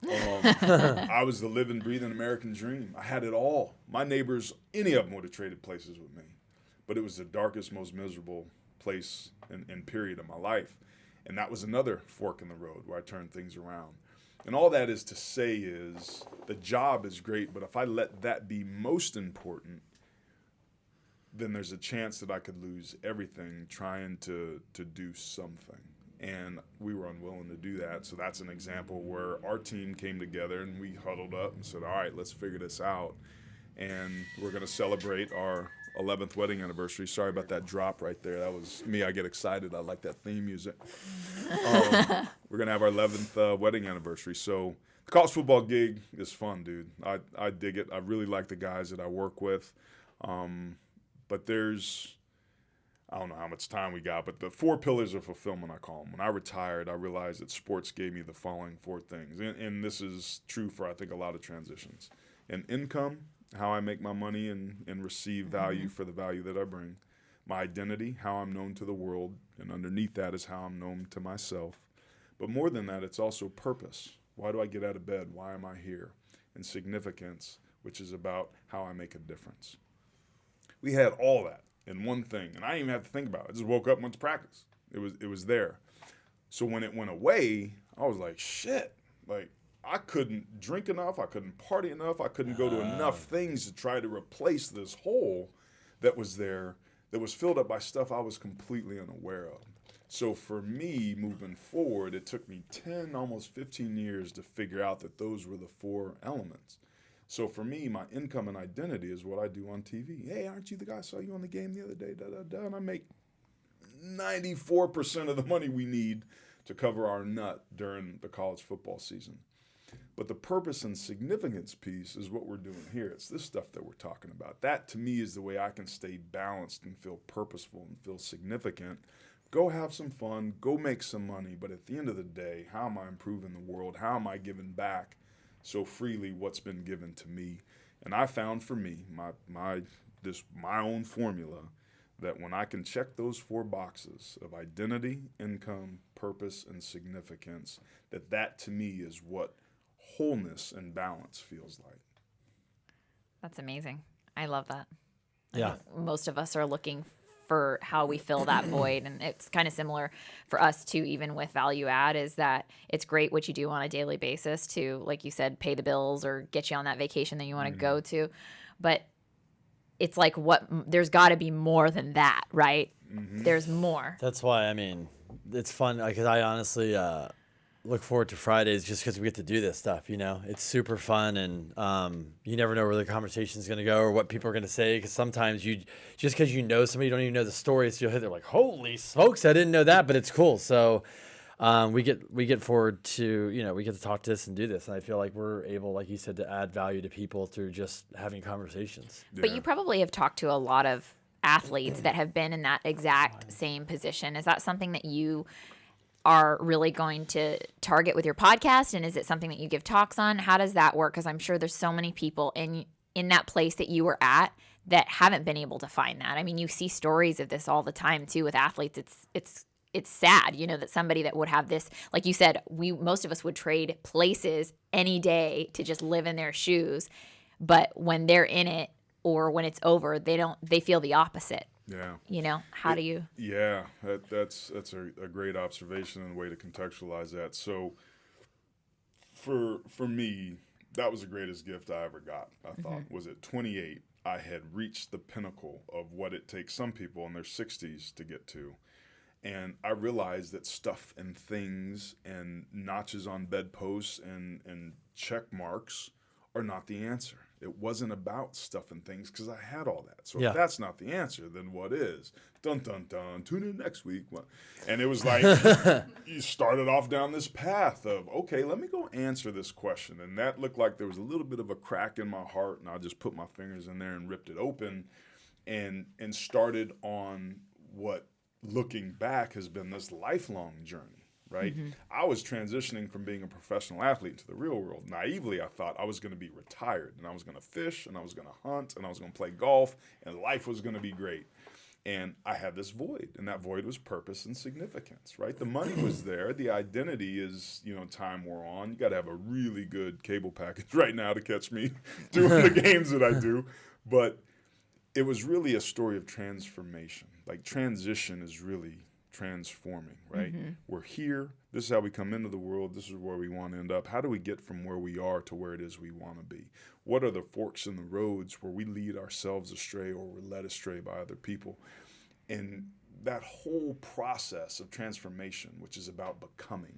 I was the living, breathing American dream. I had it all. My neighbors, any of them would have traded places with me. But it was the darkest, most miserable place and period of my life. And that was another fork in the road where I turned things around. And all that is to say is the job is great, but if I let that be most important, then there's a chance that I could lose everything trying to do something. And we were unwilling to do that. So that's an example where our team came together and we huddled up and said, all right, let's figure this out. And we're going to celebrate our 11th wedding anniversary. Sorry about that drop right there. That was me. I get excited. I like that theme music. We're going to have our 11th wedding anniversary. So the college football gig is fun, dude. I dig it. I really like the guys that I work with. But there's, I don't know how much time we got, but the 4 pillars of fulfillment, I call them. When I retired, I realized that sports gave me the following 4 things. And this is true for, I think, a lot of transitions. And income, how I make my money and receive value for the value that I bring. My identity, how I'm known to the world. And underneath that is how I'm known to myself. But more than that, it's also purpose. Why do I get out of bed? Why am I here? And significance, which is about how I make a difference. We had all that in one thing, and I didn't even have to think about it. I just woke up and went to practice. It was there. So when it went away, I was like, shit. Like, I couldn't drink enough. I couldn't party enough. I couldn't go to enough things to try to replace this hole that was there that was filled up by stuff I was completely unaware of. So for me, moving forward, it took me 10, almost 15 years to figure out that those were the 4 elements. So for me, my income and identity is what I do on TV. Hey, aren't you the guy I saw you on the game the other day? Da, da, da. And I make 94% of the money we need to cover our nut during the college football season. But the purpose and significance piece is what we're doing here. It's this stuff that we're talking about. That, to me, is the way I can stay balanced and feel purposeful and feel significant. Go have some fun. Go make some money. But at the end of the day, how am I improving the world? How am I giving back so freely what's been given to me? And I found for me, my own formula, that when I can check those 4 boxes of identity, income, purpose, and significance, that to me is what wholeness and balance feels like. That's amazing. I love that. Yeah. I think most of us are looking for how we fill that void. And it's kind of similar for us too, even with value add, is that it's great what you do on a daily basis to, like you said, pay the bills or get you on that vacation that you want to go to. But it's like, there's got to be more than that, right? Mm-hmm. There's more. That's why, I mean, it's fun because I honestly look forward to Fridays just because we get to do this stuff, you know? It's super fun, and you never know where the conversation's going to go or what people are going to say, because sometimes just because you know somebody, you don't even know the story, so you'll hit, they're like, holy smokes, I didn't know that, but it's cool. So we get forward to, we get to talk to this and do this, and I feel like we're able, like you said, to add value to people through just having conversations. Yeah. But you probably have talked to a lot of athletes that have been in that exact same position. Is that something that you are really going to target with your podcast? And is it something that you give talks on? How does that work? Because I'm sure there's so many people in that place that you were at that haven't been able to find that. I mean, you see stories of this all the time too with athletes. It's sad, that somebody that would have this, like you said, most of us would trade places any day to just live in their shoes. But when they're in it or when it's over, they feel the opposite. Yeah. How do you? Yeah, that's a great observation and a way to contextualize that. So for me, that was the greatest gift I ever got, I thought. Was at 28, I had reached the pinnacle of what it takes some people in their 60s to get to. And I realized that stuff and things and notches on bedposts and check marks are not the answer. It wasn't about stuff and things because I had all that. So if that's not the answer, then what is? Dun, dun, dun. Tune in next week. And it was like you started off down this path of, okay, let me go answer this question. And that looked like there was a little bit of a crack in my heart, and I just put my fingers in there and ripped it open and started on what, looking back, has been this lifelong journey right? I was transitioning from being a professional athlete to the real world. Naively, I thought I was going to be retired and I was going to fish and I was going to hunt and I was going to play golf and life was going to be great. And I had this void, and that void was purpose and significance, right? The money was there. The identity is, time wore on. You got to have a really good cable package right now to catch me doing the games that I do. But it was really a story of transformation. Like transition is really transforming, right? We're here. This is how we come into the world. This is where we want to end up. How do we get from where we are to where it is we want to be? What are the forks in the roads where we lead ourselves astray or we're led astray by other people? And that whole process of transformation, which is about becoming,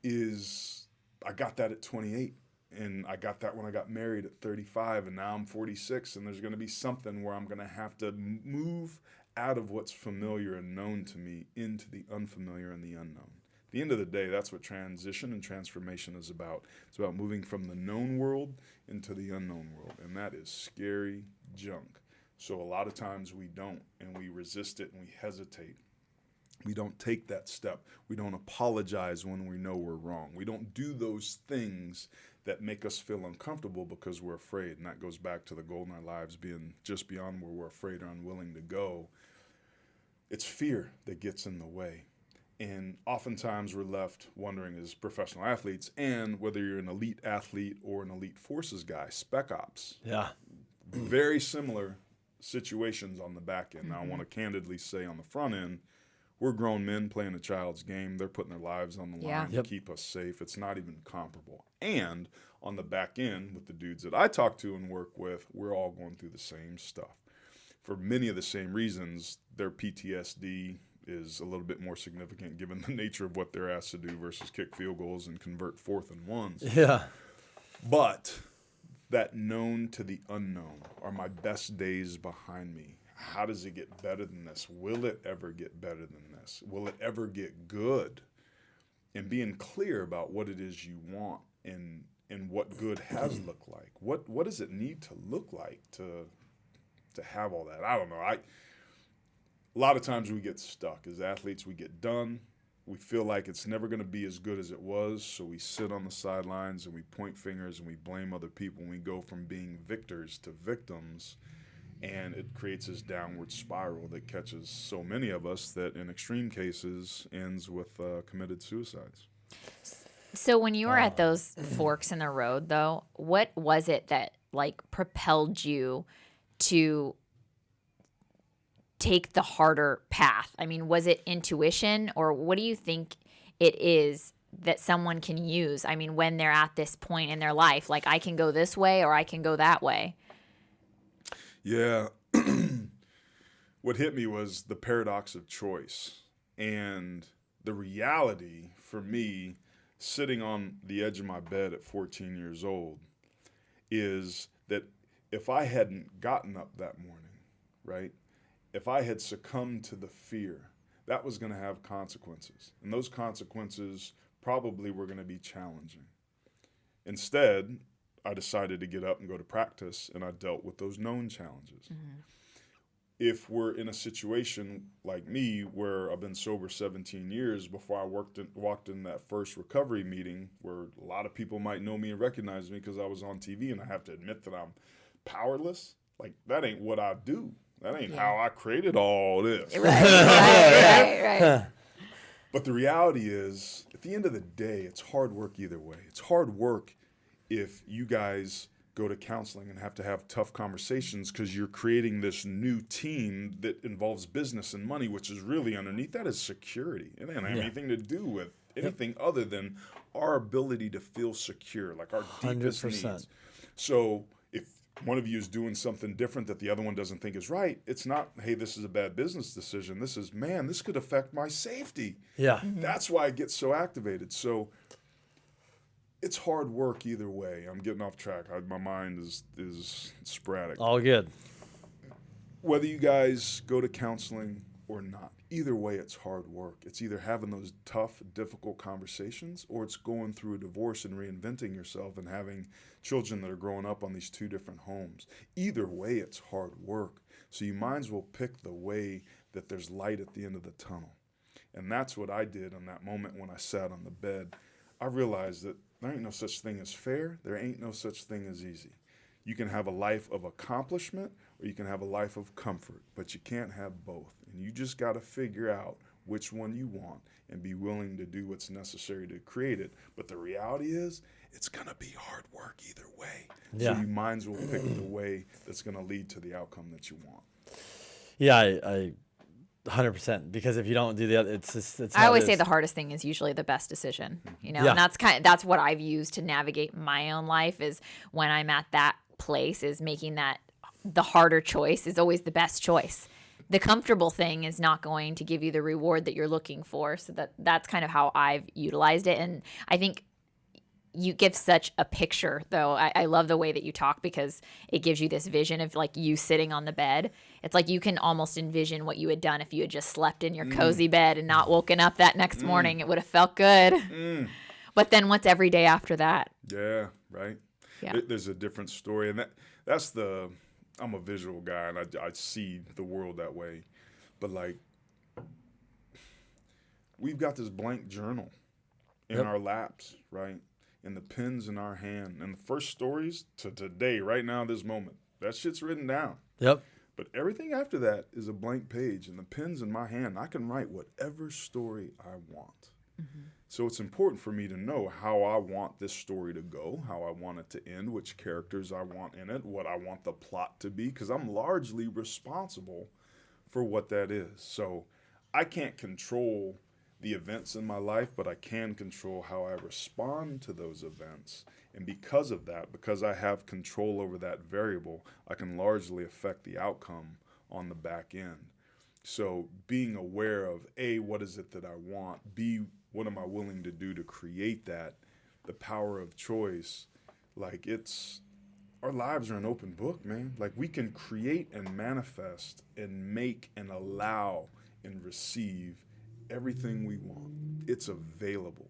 I got that at 28. And I got that when I got married at 35, and now I'm 46, and there's going to be something where I'm going to have to move out of what's familiar and known to me into the unfamiliar and the unknown. At the end of the day, that's what transition and transformation is about. It's about moving from the known world into the unknown world, and that is scary junk. So a lot of times we don't, and we resist it, and we hesitate. We don't take that step. We don't apologize when we know we're wrong. We don't do those things that make us feel uncomfortable because we're afraid. And that goes back to the goal in our lives being just beyond where we're afraid or unwilling to go. It's fear that gets in the way. And oftentimes we're left wondering as professional athletes, and whether you're an elite athlete or an elite forces guy, spec ops. Yeah. Very similar situations on the back end. Now I want to candidly say on the front end, we're grown men playing a child's game. They're putting their lives on the line to keep us safe. It's not even comparable. And on the back end, with the dudes that I talk to and work with, we're all going through the same stuff. For many of the same reasons, their PTSD is a little bit more significant given the nature of what they're asked to do versus kick field goals and convert 4th and 1s. Yeah. But that known to the unknown are my best days behind me. How does it get better than this? Will it ever get better than this? Will it ever get good? And being clear about what it is you want and what good has looked like. What does it need to look like to have all that? I don't know. A lot of times we get stuck. As athletes, we get done. We feel like it's never going to be as good as it was, so we sit on the sidelines and we point fingers and we blame other people, and we go from being victors to victims. And it creates this downward spiral that catches so many of us that in extreme cases ends with committed suicides. So when you were at those forks in the road, though, what was it that propelled you to take the harder path? I mean, was it intuition, or what do you think it is that someone can use? I mean, when they're at this point in their life, I can go this way or I can go that way. Yeah. What hit me was the paradox of choice. And the reality for me, sitting on the edge of my bed at 14 years old, is that if I hadn't gotten up that morning, right, if I had succumbed to the fear, that was going to have consequences. And those consequences probably were going to be challenging. Instead, I decided to get up and go to practice, and I dealt with those known challenges. If we're in a situation like me where I've been sober 17 years before I walked in that first recovery meeting where a lot of people might know me and recognize me because I was on TV, and I have to admit that I'm powerless, that ain't what I do. That ain't how I created all this. Right. But the reality is, at the end of the day, it's hard work either way. It's hard work if you guys go to counseling and have to have tough conversations because you're creating this new team that involves business and money, which is really underneath that is security. It doesn't have anything to do with anything other than our ability to feel secure, our deepest 100%. needs. So if one of you is doing something different that the other one doesn't think is right, it's not, hey, this is a bad business decision. This is, man, this could affect my safety. Yeah. That's why I get so activated. So it's hard work either way. I'm getting off track. My mind is sporadic. All good. Whether you guys go to counseling or not, either way, it's hard work. It's either having those tough, difficult conversations, or it's going through a divorce and reinventing yourself and having children that are growing up on these two different homes. Either way, it's hard work. So you might as well pick the way that there's light at the end of the tunnel. And that's what I did in that moment when I sat on the bed. I realized that there ain't no such thing as fair. There ain't no such thing as easy. You can have a life of accomplishment or you can have a life of comfort, but you can't have both. And you just got to figure out which one you want and be willing to do what's necessary to create it. But the reality is, it's going to be hard work either way. Yeah. So you might as well pick the way that's going to lead to the outcome that you want. Yeah, I 100%. Because if you don't do the other, it's just, it's I how it always say is. the hardest thing is usually the best decision, you know, Yeah. and that's what I've used to navigate my own life is when I'm at that place is making that the harder choice is always the best choice. The comfortable thing is not going to give you the reward that you're looking for. So that's kind of how I've utilized it. And I think you give such a picture, though. I love the way that you talk because it gives you this vision of like you sitting on the bed. It's like you can almost envision what you had done if you had just slept in your cozy bed and not woken up that next morning. It would have felt good. But then what's every day after that? Yeah, right. Yeah. There's a different story, and that's I'm a visual guy, and I see the world that way. But like, we've got this blank journal in Yep. our laps, right? And the pen's in our hand, and the first stories to today, right now, this moment, that shit's written down. Yep. But everything after that is a blank page, and the pen's in my hand. I can write whatever story I want. So it's important for me to know how I want this story to go, how I want it to end, which characters I want in it, what I want the plot to be, because I'm largely responsible for what that is. So I can't control the events in my life, but I can control how I respond to those events. And because of that, because I have control over that variable, I can largely affect the outcome on the back end. So being aware of A, what is it that I want? B, what am I willing to do to create that? The power of choice. Like our lives are an open book, man. Like we can create and manifest and make and allow and receive everything we want. It's available.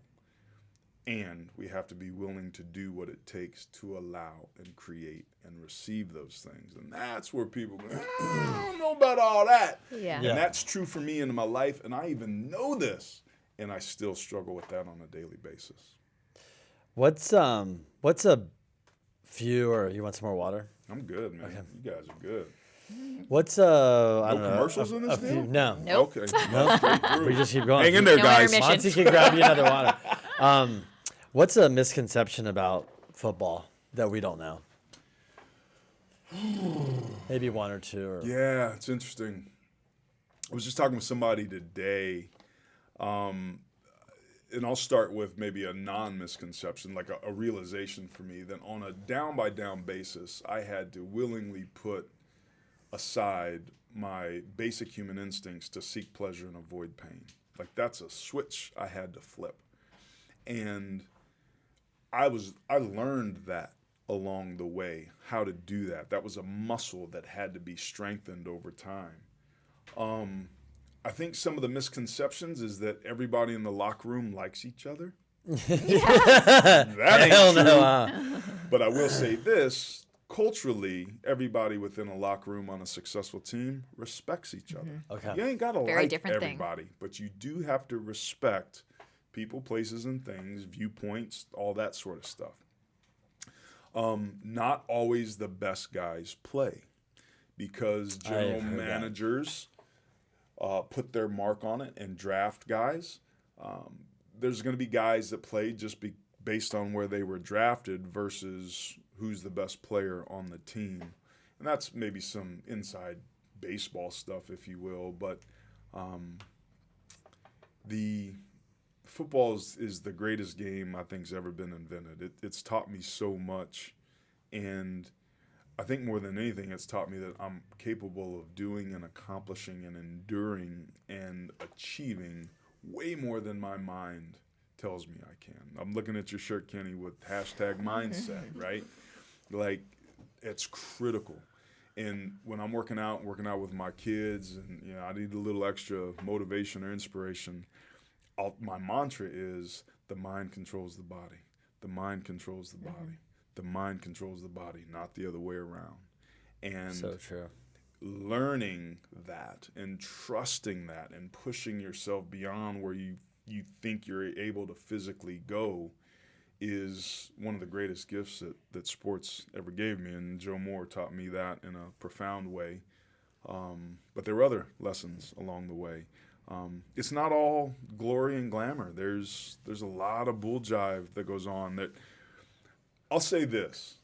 And we have to be willing to do what it takes to allow and create and receive those things. And that's where people go, I don't know about all that. Yeah. And that's true for me in my life. And I even know this. And I still struggle with that on a daily basis. What's a few, or you want some more water? I'm good, man. Okay. You guys are good. What's I don't know, commercials in this few, deal? No. Nope. Okay. No. Straight through. We just keep going. Hang in there, No guys. intermission. Monty can grab you another water. What's a misconception about football that we don't know? Maybe one or two. Or... Yeah, it's interesting. I was just talking with somebody today, and I'll start with maybe a non-misconception, like a realization for me that on a down-by-down basis, I had to willingly put aside my basic human instincts to seek pleasure and avoid pain. Like that's a switch I had to flip. And I learned that along the way, how to do that. That was a muscle that had to be strengthened over time. I think some of the misconceptions is that everybody in the locker room likes each other. That ain't Hell true. no. But I will say this, culturally, everybody within a locker room on a successful team respects each other. Okay. You ain't got to Very like different thing. everybody, but you do have to respect people, places, and things, viewpoints, all that sort of stuff. Not always the best guys play because general I've heard that. managers put their mark on it and draft guys. There's going to be guys that play just based on where they were drafted versus who's the best player on the team. And that's maybe some inside baseball stuff, if you will. But the football is the greatest game I think's ever been invented. It's taught me so much. And I think more than anything, it's taught me that I'm capable of doing and accomplishing and enduring and achieving way more than my mind tells me I can. I'm looking at your shirt, Kenny, with #mindset, right? Like, it's critical. And when I'm working out with my kids, and I need a little extra motivation or inspiration, my mantra is the mind controls the body. The mind controls the body. The mind controls the body, not the other way around. And So true. learning that and trusting that and pushing yourself beyond where you think you're able to physically go is one of the greatest gifts that sports ever gave me. And Joe Moore taught me that in a profound way. But there were other lessons along the way. It's not all glory and glamour. There's a lot of bull jive that goes on. That I'll say this.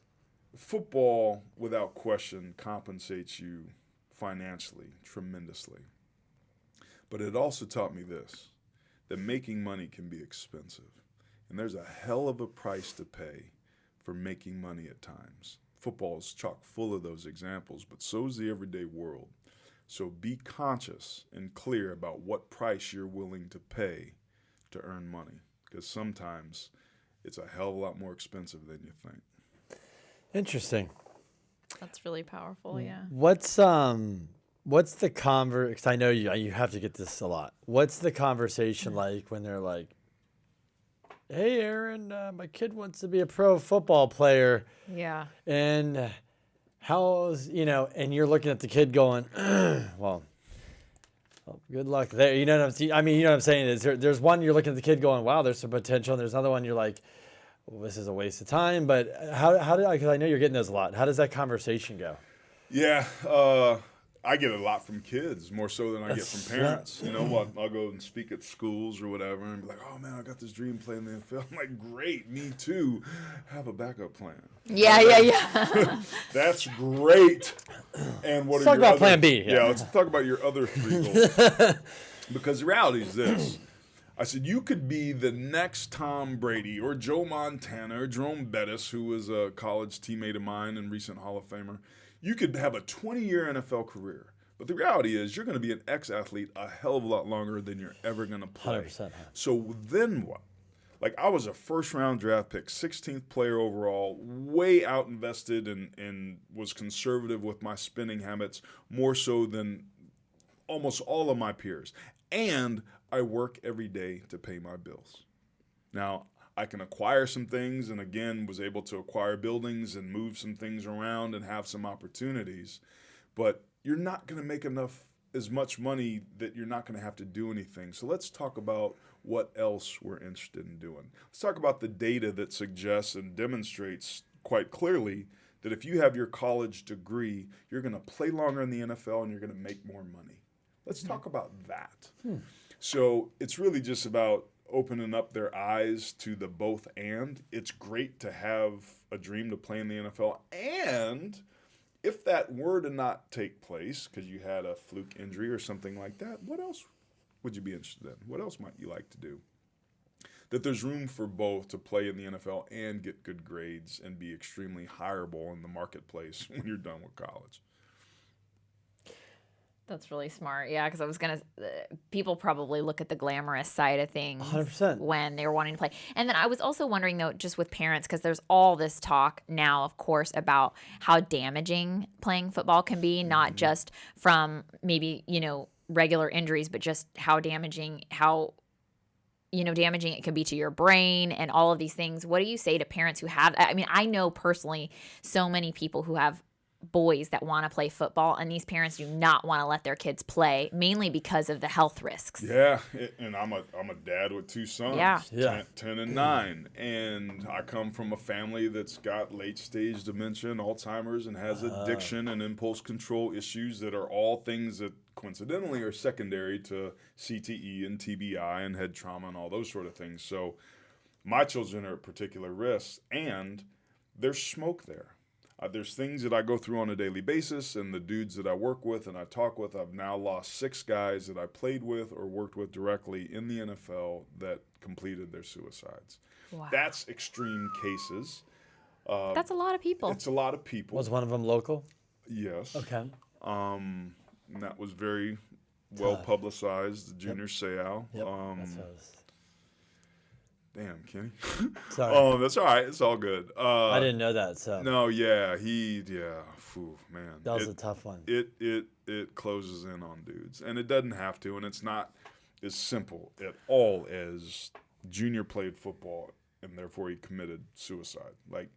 Football, without question, compensates you financially tremendously. But it also taught me this, that making money can be expensive. And there's a hell of a price to pay for making money at times. Football is chock full of those examples, but so is the everyday world. So be conscious and clear about what price you're willing to pay to earn money, because sometimes it's a hell of a lot more expensive than you think. Interesting. That's really powerful. Yeah. What's the because I know you have to get this a lot. What's the conversation like when they're like, "Hey, Aaron, my kid wants to be a pro football player." Yeah. And how's, and you're looking at the kid going, well, good luck there. You know what I'm saying? I mean, you know what I'm saying? Is there's one you're looking at the kid going, wow, there's some potential. And there's another one you're like, well, this is a waste of time. But because I know you're getting those a lot. How does that conversation go? Yeah, I get a lot from kids, more so than I get from parents. I'll go and speak at schools or whatever and be like, oh, man, I got this dream playing in the NFL. I'm like, great, me too. Have a backup plan. Yeah. That's great. And Let's talk about plan B. Yeah, let's talk about your other 3 goals. Because the reality is this. I said, you could be the next Tom Brady or Joe Montana or Jerome Bettis, who was a college teammate of mine and recent Hall of Famer. You could have a 20-year NFL career. But the reality is you're going to be an ex-athlete a hell of a lot longer than you're ever going to play. 100%. So then what? Like, I was a first-round draft pick, 16th player overall, way out-invested and was conservative with my spending habits, more so than almost all of my peers. And I work every day to pay my bills. Now, I can acquire some things, and again, was able to acquire buildings and move some things around and have some opportunities. But you're not going to make as much money that you're not going to have to do anything. So let's talk about what else we're interested in doing. Let's talk about the data that suggests and demonstrates quite clearly that if you have your college degree, you're going to play longer in the NFL and you're going to make more money. Let's talk about that. So it's really just about opening up their eyes to the both and. It's great to have a dream to play in the NFL. And if that were to not take place because you had a fluke injury or something like that, what else would you be interested in? What else might you like to do? That there's room for both to play in the NFL and get good grades and be extremely hireable in the marketplace when you're done with college. That's really smart. Yeah, because I was going to, people probably look at the glamorous side of things 100%. when they're wanting to play. And then I was also wondering, though, just with parents, because there's all this talk now, of course, about how damaging playing football can be, not just from maybe, regular injuries, but just how damaging it can be to your brain and all of these things. What do you say to parents who have, I know personally so many people who have boys that want to play football, and these parents do not want to let their kids play, mainly because of the health risks. Yeah, and I'm a dad with 2 sons, Yeah. 10 and 9, and I come from a family that's got late-stage dementia and Alzheimer's and has addiction and impulse control issues that are all things that coincidentally are secondary to CTE and TBI and head trauma and all those sort of things. So my children are at particular risk, and there's smoke there. There's things that I go through on a daily basis, and the dudes that I work with and I talk with, I've now lost 6 guys that I played with or worked with directly in the NFL that completed their suicides. Wow. That's extreme cases. That's a lot of people. It's a lot of people. Was one of them local? Yes. Okay. And that was very well publicized, the junior Seau. Yep. That's what I was... Damn, Kenny. Sorry. Oh, that's all right. It's all good. I didn't know that. So No, yeah, man. that was a tough one. It closes in on dudes, and it doesn't have to, and it's not as simple at all as junior played football, and therefore he committed suicide. Like,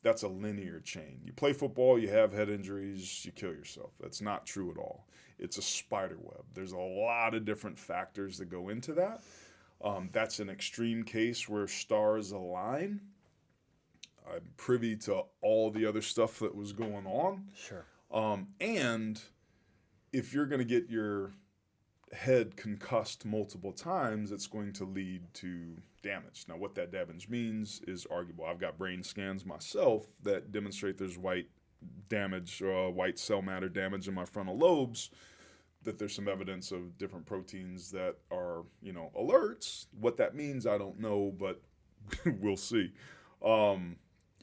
that's a linear chain. You play football, you have head injuries, you kill yourself. That's not true at all. It's a spider web. There's a lot of different factors that go into that. That's an extreme case where stars align. I'm privy to all the other stuff that was going on. Sure. And if you're going to get your head concussed multiple times, it's going to lead to damage. Now, what that damage means is arguable. I've got brain scans myself that demonstrate there's white cell matter damage in my frontal lobes, that there's some evidence of different proteins that are, alerts. What that means, I don't know, but we'll see.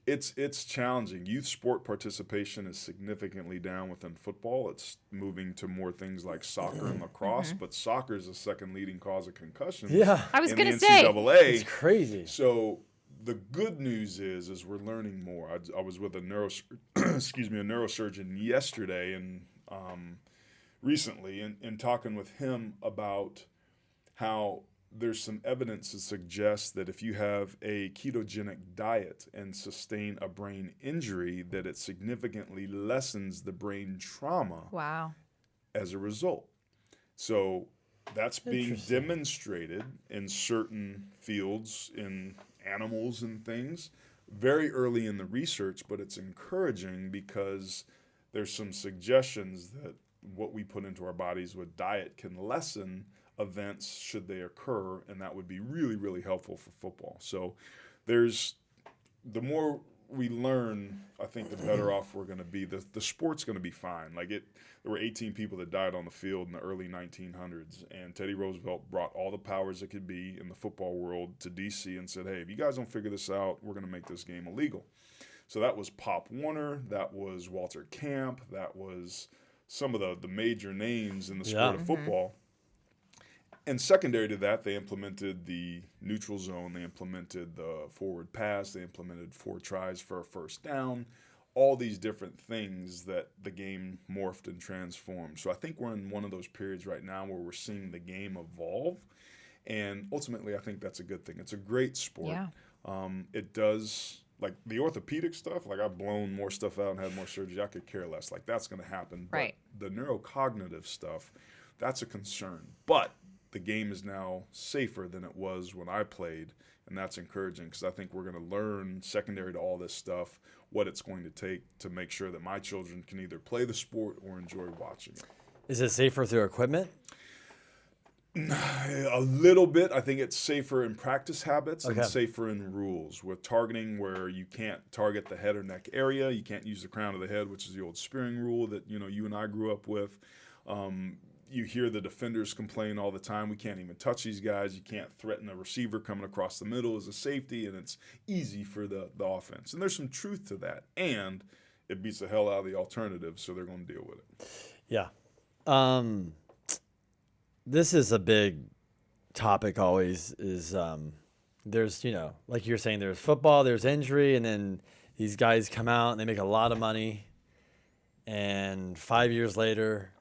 It's challenging. Youth sport participation is significantly down within football. It's moving to more things like soccer and lacrosse, but soccer is the second leading cause of concussions. Yeah. I was in going the to say. NCAA. It's crazy. So the good news is we're learning more. I was with a neurosurgeon yesterday and recently and talking with him about how there's some evidence to suggest that if you have a ketogenic diet and sustain a brain injury, that it significantly lessens the brain trauma Wow. as a result. So that's being demonstrated in certain fields, in animals and things, very early in the research, but it's encouraging because there's some suggestions that what we put into our bodies with diet can lessen events should they occur, and that would be really, really helpful for football. So the more we learn, I think the better off we're going to be. The sport's going to be fine. There were 18 people that died on the field in the early 1900s, and Teddy Roosevelt brought all the powers that could be in the football world to D.C. and said, hey, if you guys don't figure this out, we're going to make this game illegal. So that was Pop Warner, that was Walter Camp, that was some of the major names in the sport of football. And secondary to that, they implemented the neutral zone, they implemented the forward pass, they implemented 4 tries for a first down, all these different things that the game morphed and transformed. So I think we're in one of those periods right now where we're seeing the game evolve. And ultimately, I think that's a good thing. It's a great sport. Yeah. It does, the orthopedic stuff, I've blown more stuff out and had more surgery. I could care less. That's going to happen. Right. But the neurocognitive stuff, that's a concern. But the game is now safer than it was when I played, and that's encouraging because I think we're going to learn, secondary to all this stuff, what it's going to take to make sure that my children can either play the sport or enjoy watching it. Is it safer through equipment? A little bit. I think it's safer in practice habits Okay. and safer in rules. With targeting, where you can't target the head or neck area, you can't use the crown of the head, which is the old spearing rule that you and I grew up with. You hear the defenders complain all the time, we can't even touch these guys. You can't threaten a receiver coming across the middle as a safety, and it's easy for the offense. And there's some truth to that. And it beats the hell out of the alternative, so they're going to deal with it. Yeah. This is a big topic always is there's, like you're saying, there's football, there's injury, and then these guys come out and they make a lot of money. And 5 years later,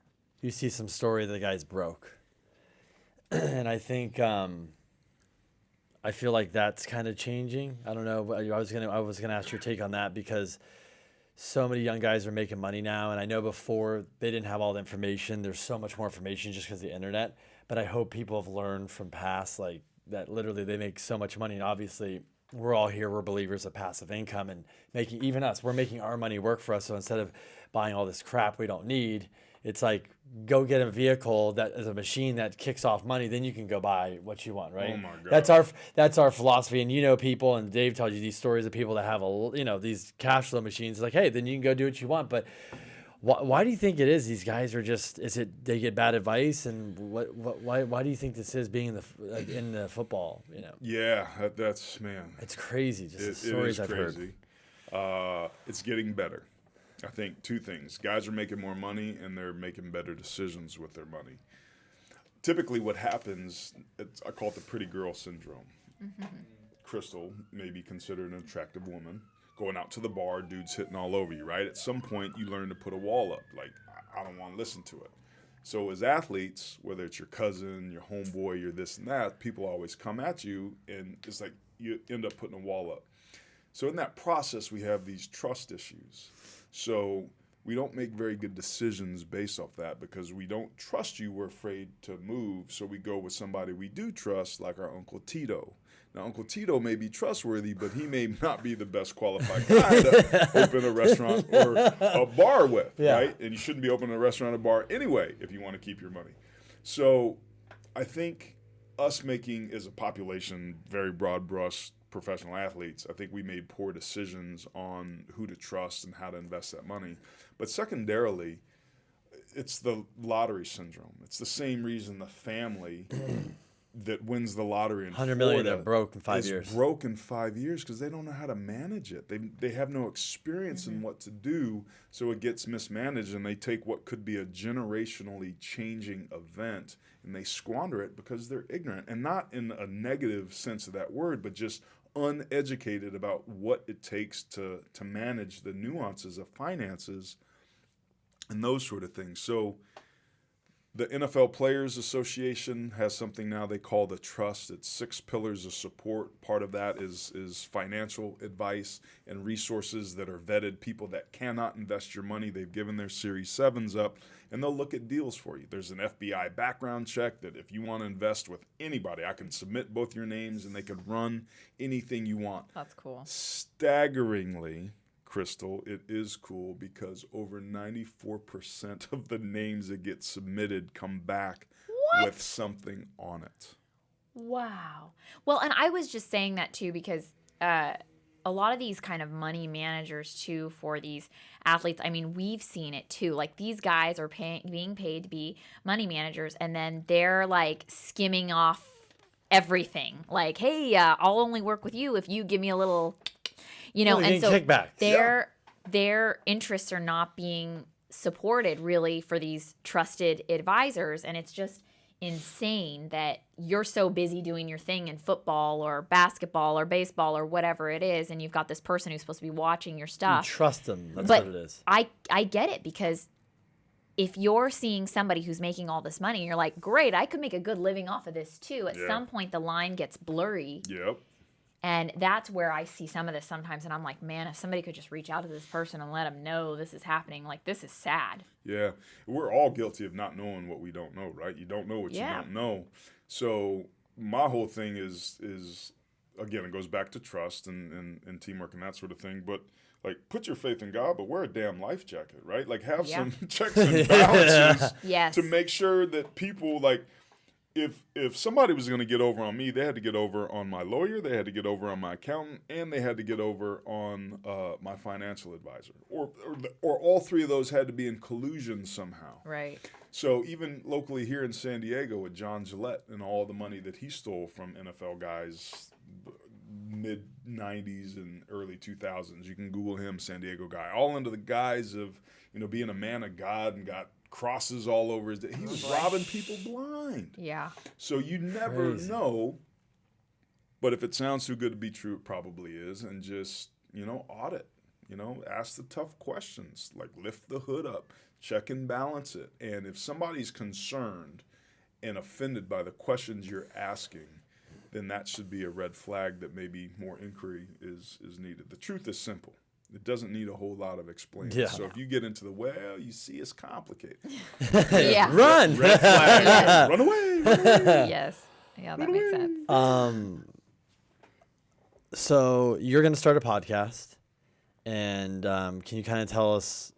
you see some story that the guy's broke. And I think I feel like that's kind of changing. I don't know. I was gonna ask your take on that because so many young guys are making money now, and I know before they didn't have all the information. There's so much more information just because of the internet. But I hope people have learned from past, that literally they make so much money. And obviously, we're all here. We're believers of passive income and even us, we're making our money work for us. So instead of buying all this crap we don't need, it's go get a vehicle that is a machine that kicks off money. Then you can go buy what you want, right? Oh my God. That's our philosophy. And people, and Dave tells you these stories of people that have these cash flow machines. Hey, then you can go do what you want. But why do you think it is? These guys are just, is it they get bad advice? And why do you think this is being in the football? Yeah, that's man. It's crazy. Just the It stories is I've crazy. heard. It's getting better. I think 2 things. Guys are making more money, and they're making better decisions with their money. Typically what happens, I call it the pretty girl syndrome. Mm-hmm. Crystal may be considered an attractive woman. Going out to the bar, dudes hitting all over you, right? At some point, you learn to put a wall up. I don't want to listen to it. So as athletes, whether it's your cousin, your homeboy, your this and that, people always come at you, and it's you end up putting a wall up. So in that process, we have these trust issues. So we don't make very good decisions based off that because we don't trust you. We're afraid to move. So we go with somebody we do trust, like our Uncle Tito. Now, Uncle Tito may be trustworthy, but he may not be the best qualified guy to open a restaurant or a bar with, right? And you shouldn't be opening a restaurant or bar anyway if you want to keep your money. So I think us making, as a population, very broad brush professional athletes, I think we made poor decisions on who to trust and how to invest that money. But secondarily, it's the lottery syndrome. It's the same reason the family that wins the lottery in 100 million Florida that broke in 5 years. Broke in 5 years because they don't know how to manage it. They have no experience in what to do, so it gets mismanaged, and they take what could be a generationally changing event and they squander it because they're ignorant, and not in a negative sense of that word, but just uneducated about what it takes to manage the nuances of finances and those sort of things. So the NFL Players Association has something now they call the trust. It's 6 pillars of support. Part of that is financial advice and resources that are vetted, people that cannot invest your money. They've given their Series 7s up, and they'll look at deals for you. There's an FBI background check that if you want to invest with anybody, I can submit both your names, and they can run anything you want. That's cool. Staggeringly, Crystal, it is cool because over 94% of the names that get submitted come back with something on it. Wow. Well, and I was just saying that too because a lot of these kind of money managers too for these athletes, I mean, we've seen it too. Like these guys are being paid to be money managers, and then they're like skimming off everything. Like, hey, I'll only work with you if you give me a little, and so their interests are not being supported really for these trusted advisors. And it's just insane that you're so busy doing your thing in football or basketball or baseball or whatever it is, and you've got this person who's supposed to be watching your stuff. You trust them. That's but what it is. I get it, because if you're seeing somebody who's making all this money, you're like, great, I could make a good living off of this too. At some point, the line gets blurry. Yep. And that's where I see some of this sometimes. And I'm like, man, if somebody could just reach out to this person and let them know this is happening, like, this is sad. Yeah. We're all guilty of not knowing what we don't know, right? You don't know what you don't know. So my whole thing is again, it goes back to trust and teamwork and that sort of thing. But, like, put your faith in God, but wear a damn life jacket, right? Like, have some checks and balances to make sure that people, like, if somebody was going to get over on me, they had to get over on my lawyer, they had to get over on my accountant, and they had to get over on my financial advisor. Or all three of those had to be in collusion somehow. Right. So even locally here in San Diego with John Gillette and all the money that he stole from NFL guys mid-'90s and early 2000s, you can Google him, San Diego guy, all under the guise of being a man of God and got crosses all over his day. He was robbing people blind. Yeah. So you never know, but if it sounds too good to be true, it probably is. And just, audit, ask the tough questions, like lift the hood up, check and balance it. And if somebody's concerned and offended by the questions you're asking, then that should be a red flag that maybe more inquiry is needed. The truth is simple. It doesn't need a whole lot of explaining. Yeah. So if you get into you see it's complicated. Run! Red flag. Run away! Yes. Yeah, that makes sense. So you're going to start a podcast, and can you kind of tell us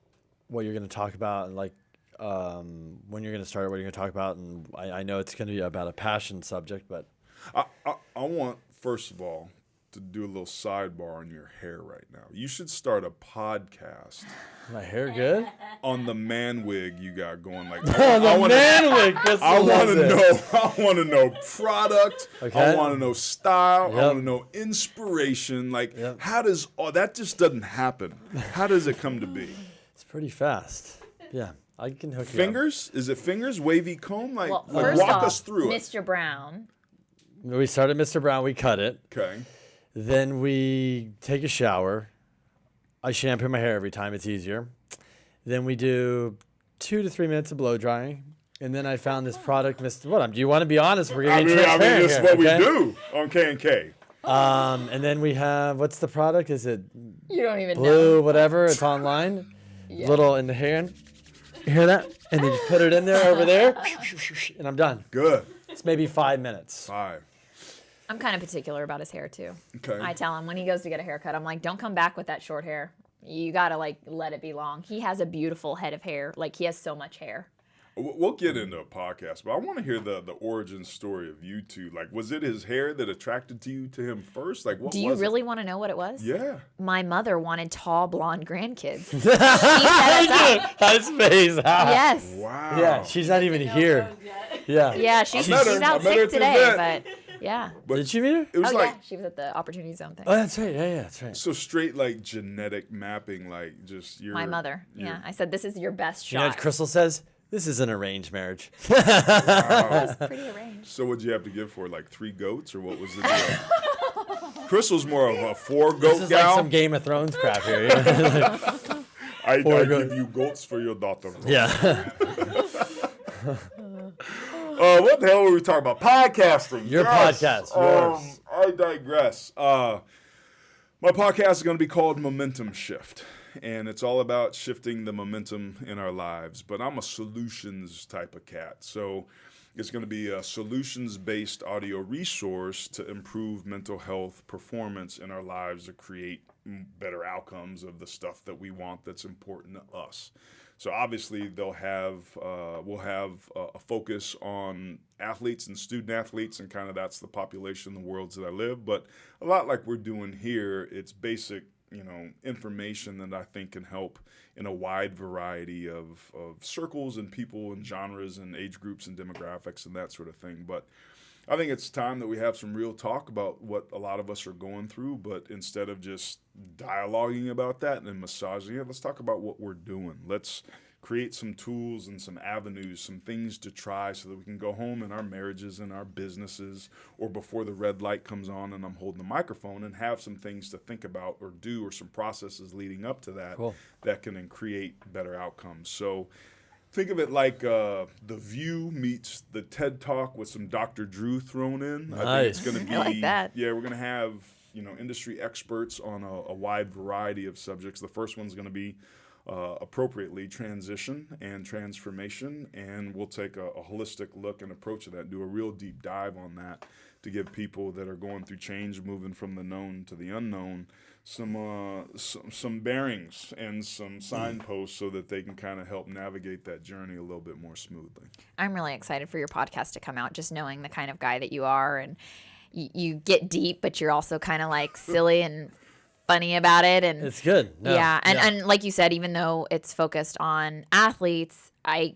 what you're going to talk about, and like when you're going to start it, what you're going to talk about? And I know it's going to be about a passion subject, but I want, first of all, to do a little sidebar on your hair right now. You should start a podcast. My hair good? On the man wig you got going. Like, man wig. I want to know product. Okay. I want to know style. Yep. I want to know inspiration. Like, how does that just doesn't happen? How does it come to be? It's pretty fast. Yeah, I can hook Fingers? Is it fingers? Wavy comb? Like, Well, like first walk off, us through it. Mr. Brown. you up. We started Mr. Brown. We cut it. Okay. Then we take a shower. I shampoo my hair every time. It's easier. Then we do 2 to 3 minutes of blow drying. And then I found this product, Mr. What? Do you want to be honest? We're getting this is what we do on K&K. And then we have, what's the product? Is it You don't even blue, know. whatever? It's online. Little in the hand. You hear that? And then you put it in there over there, and I'm done. Good. It's maybe 5 minutes. 5. I'm kind of particular about his hair too. Okay. I tell him when he goes to get a haircut, I'm like, don't come back with that short hair. You gotta like let it be long. He has a beautiful head of hair. Like he has so much hair. We'll get into a podcast, but I want to hear the origin story of you two. Like, was it his hair that attracted to him first? Like, what? Do you really want to know what it was? Yeah. My mother wanted tall blonde grandkids. She set us up. That's face. Yes. Wow. Yeah, she's not even here. Yeah. Yeah, she's met her. out I met her sick at the today, event. but yeah. But Did you meet her? it was Oh like yeah, she was at the Opportunity Zone thing. Oh, that's right. Yeah, that's right. so straight, like genetic mapping, like just your. My mother. Yeah, I said this is your best You know shot. what Crystal says? This is an arranged marriage. It's pretty arranged. So what'd you have to give for it? Like 3 goats, or what was the deal? Crystal's more of a 4-goat This is like gal. some Game of Thrones crap here. Yeah. I goats. give you goats for your daughter. Yeah. What the hell were we talking about? Podcasting. Your podcast, yours. I digress. My podcast is going to be called Momentum Shift, and it's all about shifting the momentum in our lives. But I'm a solutions type of cat, so it's going to be a solutions-based audio resource to improve mental health performance in our lives, to create better outcomes of the stuff that we want that's important to us. So obviously we'll have a focus on athletes and student athletes, and kind of that's the population, the worlds that I live. But a lot like we're doing here, it's basic, information that I think can help in a wide variety of circles and people and genres and age groups and demographics and that sort of thing. But I think it's time that we have some real talk about what a lot of us are going through, but instead of just dialoguing about that and massaging it, let's talk about what we're doing. Let's create some tools and some avenues, some things to try so that we can go home in our marriages and our businesses, or before the red light comes on and I'm holding the microphone, and have some things to think about or do, or some processes leading up to that that can create better outcomes. So think of it like The View meets the TED Talk with some Dr. Drew thrown in. Nice. I think it's going to be, I like that. Yeah, we're going to have, industry experts on a wide variety of subjects. The first one's going to be appropriately transition and transformation, and we'll take a holistic look and approach to that, do a real deep dive on that to give people that are going through change, moving from the known to the unknown, some bearings and some signposts so that they can kind of help navigate that journey a little bit more smoothly. I'm really excited for your podcast to come out, just knowing the kind of guy that you are, and you get deep, but you're also kind of like silly and funny about it. And It's good. No, and like you said, even though it's focused on athletes, I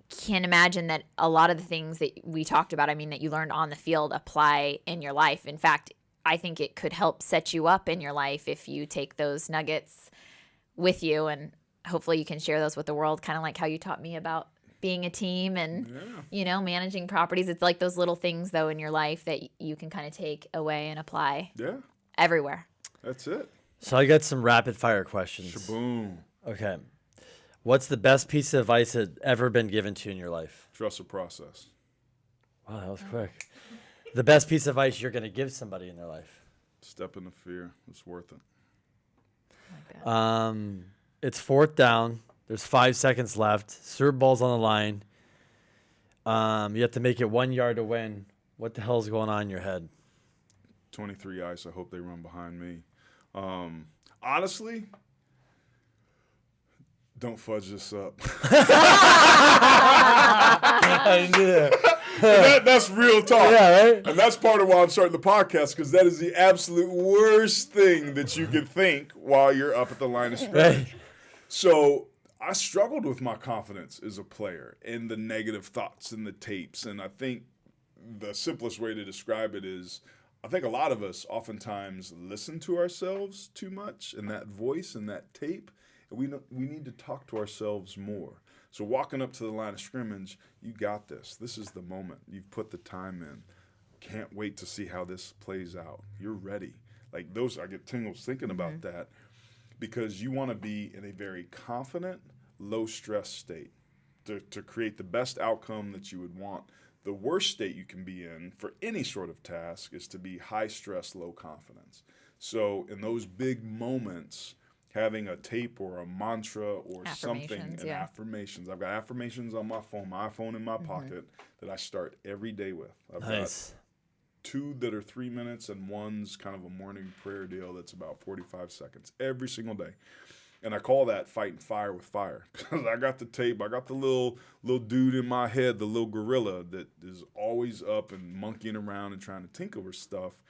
can imagine that a lot of the things that we talked about, that you learned on the field, apply in your life. In fact, I think it could help set you up in your life if you take those nuggets with you, and hopefully you can share those with the world, kind of like how you taught me about being a team and, managing properties. It's like those little things, though, in your life that you can kind of take away and apply everywhere. That's it. So I got some rapid fire questions. Shaboom. Okay. What's the best piece of advice that ever been given to you in your life? Trust the process. Wow, that was quick. The best piece of advice you're going to give somebody in their life? Step into fear. It's worth it. Like that. It's 4th down. There's 5 seconds left. Super Bowl's on the line. You have to make it 1 yard to win. What the hell's going on in your head? 23 ice. I hope they run behind me. Honestly, don't fudge this up. I knew that. That's real talk. Yeah, right? And that's part of why I'm starting the podcast, because that is the absolute worst thing that you can think while you're up at the line of scrimmage. Right. So I struggled with my confidence as a player and the negative thoughts and the tapes. And I think the simplest way to describe it is, I think a lot of us oftentimes listen to ourselves too much, and that voice and that tape, and we need to talk to ourselves more. So walking up to the line of scrimmage, you got this. This is the moment. You've put the time in. Can't wait to see how this plays out. You're ready. Like those, I get tingles thinking about that, because you want to be in a very confident, low stress state to create the best outcome that you would want The worst state you can be in for any sort of task is to be high stress, low confidence. So in those big moments, having a tape or a mantra or something, and affirmations. I've got affirmations on my iPhone in my pocket that I start every day with. I've got 2 that are 3 minutes and one's kind of a morning prayer deal that's about 45 seconds every single day. And I call that fighting fire with fire, because I got the tape. I got the little dude in my head, the little gorilla that is always up and monkeying around and trying to tinker with stuff.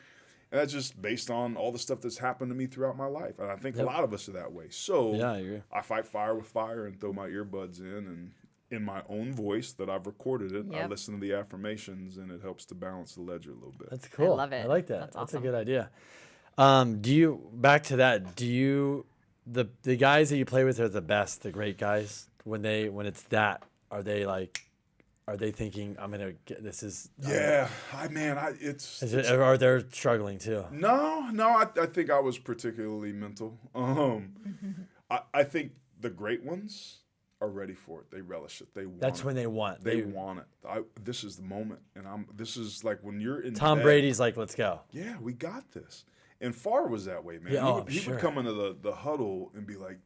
And that's just based on all the stuff that's happened to me throughout my life. And I think a lot of us are that way. So I agree. I fight fire with fire and throw my earbuds in, and in my own voice that I've recorded it, I listen to the affirmations, and it helps to balance the ledger a little bit. That's cool. I love it. I like that. That's That's awesome. a good idea. Back to that, the guys that you play with are the best, the great guys, when it's that, are they thinking, I'm going to get, this is... Yeah, Are they struggling too? No, I think I was particularly mental. I think the great ones are ready for it. They relish it. They want That's it. when they want. They want it. This is the moment, and this is like when you're in Tom bed, Brady's like, let's go. Yeah, we got this. And Farr was that way, man. Yeah, he would come into the huddle and be like,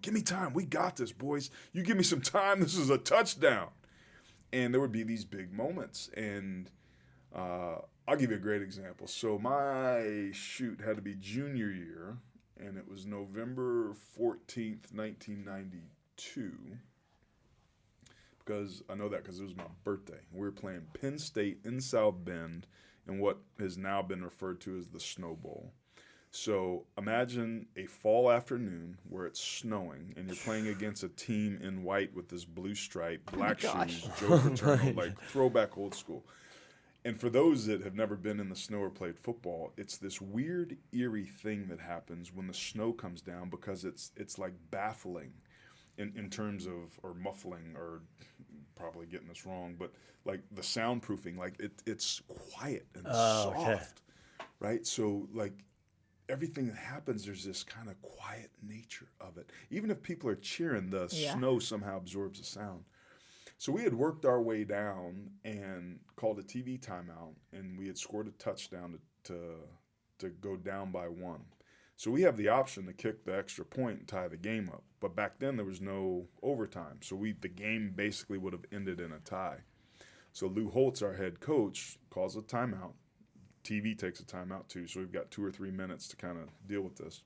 give me time. We got this, boys. You give me some time. This is a touchdown. And there would be these big moments. And I'll give you a great example. So my shoot had to be junior year, and it was November 14th, 1992. Because I know that because it was my birthday. We were playing Penn State in South Bend in what has now been referred to as the Snow Bowl. So imagine a fall afternoon where it's snowing and you're playing against a team in white with this blue stripe, black shoes, Joe Paterno, like throwback old school. And for those that have never been in the snow or played football, it's this weird, eerie thing that happens when the snow comes down, because it's like baffling in terms of, or muffling, or probably getting this wrong, but like the soundproofing, like it's quiet and soft, right? So like everything that happens, there's this kind of quiet nature of it. Even if people are cheering, the snow somehow absorbs the sound. So we had worked our way down and called a TV timeout, and we had scored a touchdown to go down by 1. So we have the option to kick the extra point and tie the game up. But back then there was no overtime. So the game basically would have ended in a tie. So Lou Holtz, our head coach, calls a timeout. TV takes a timeout too. So we've got 2 or 3 minutes to kind of deal with this.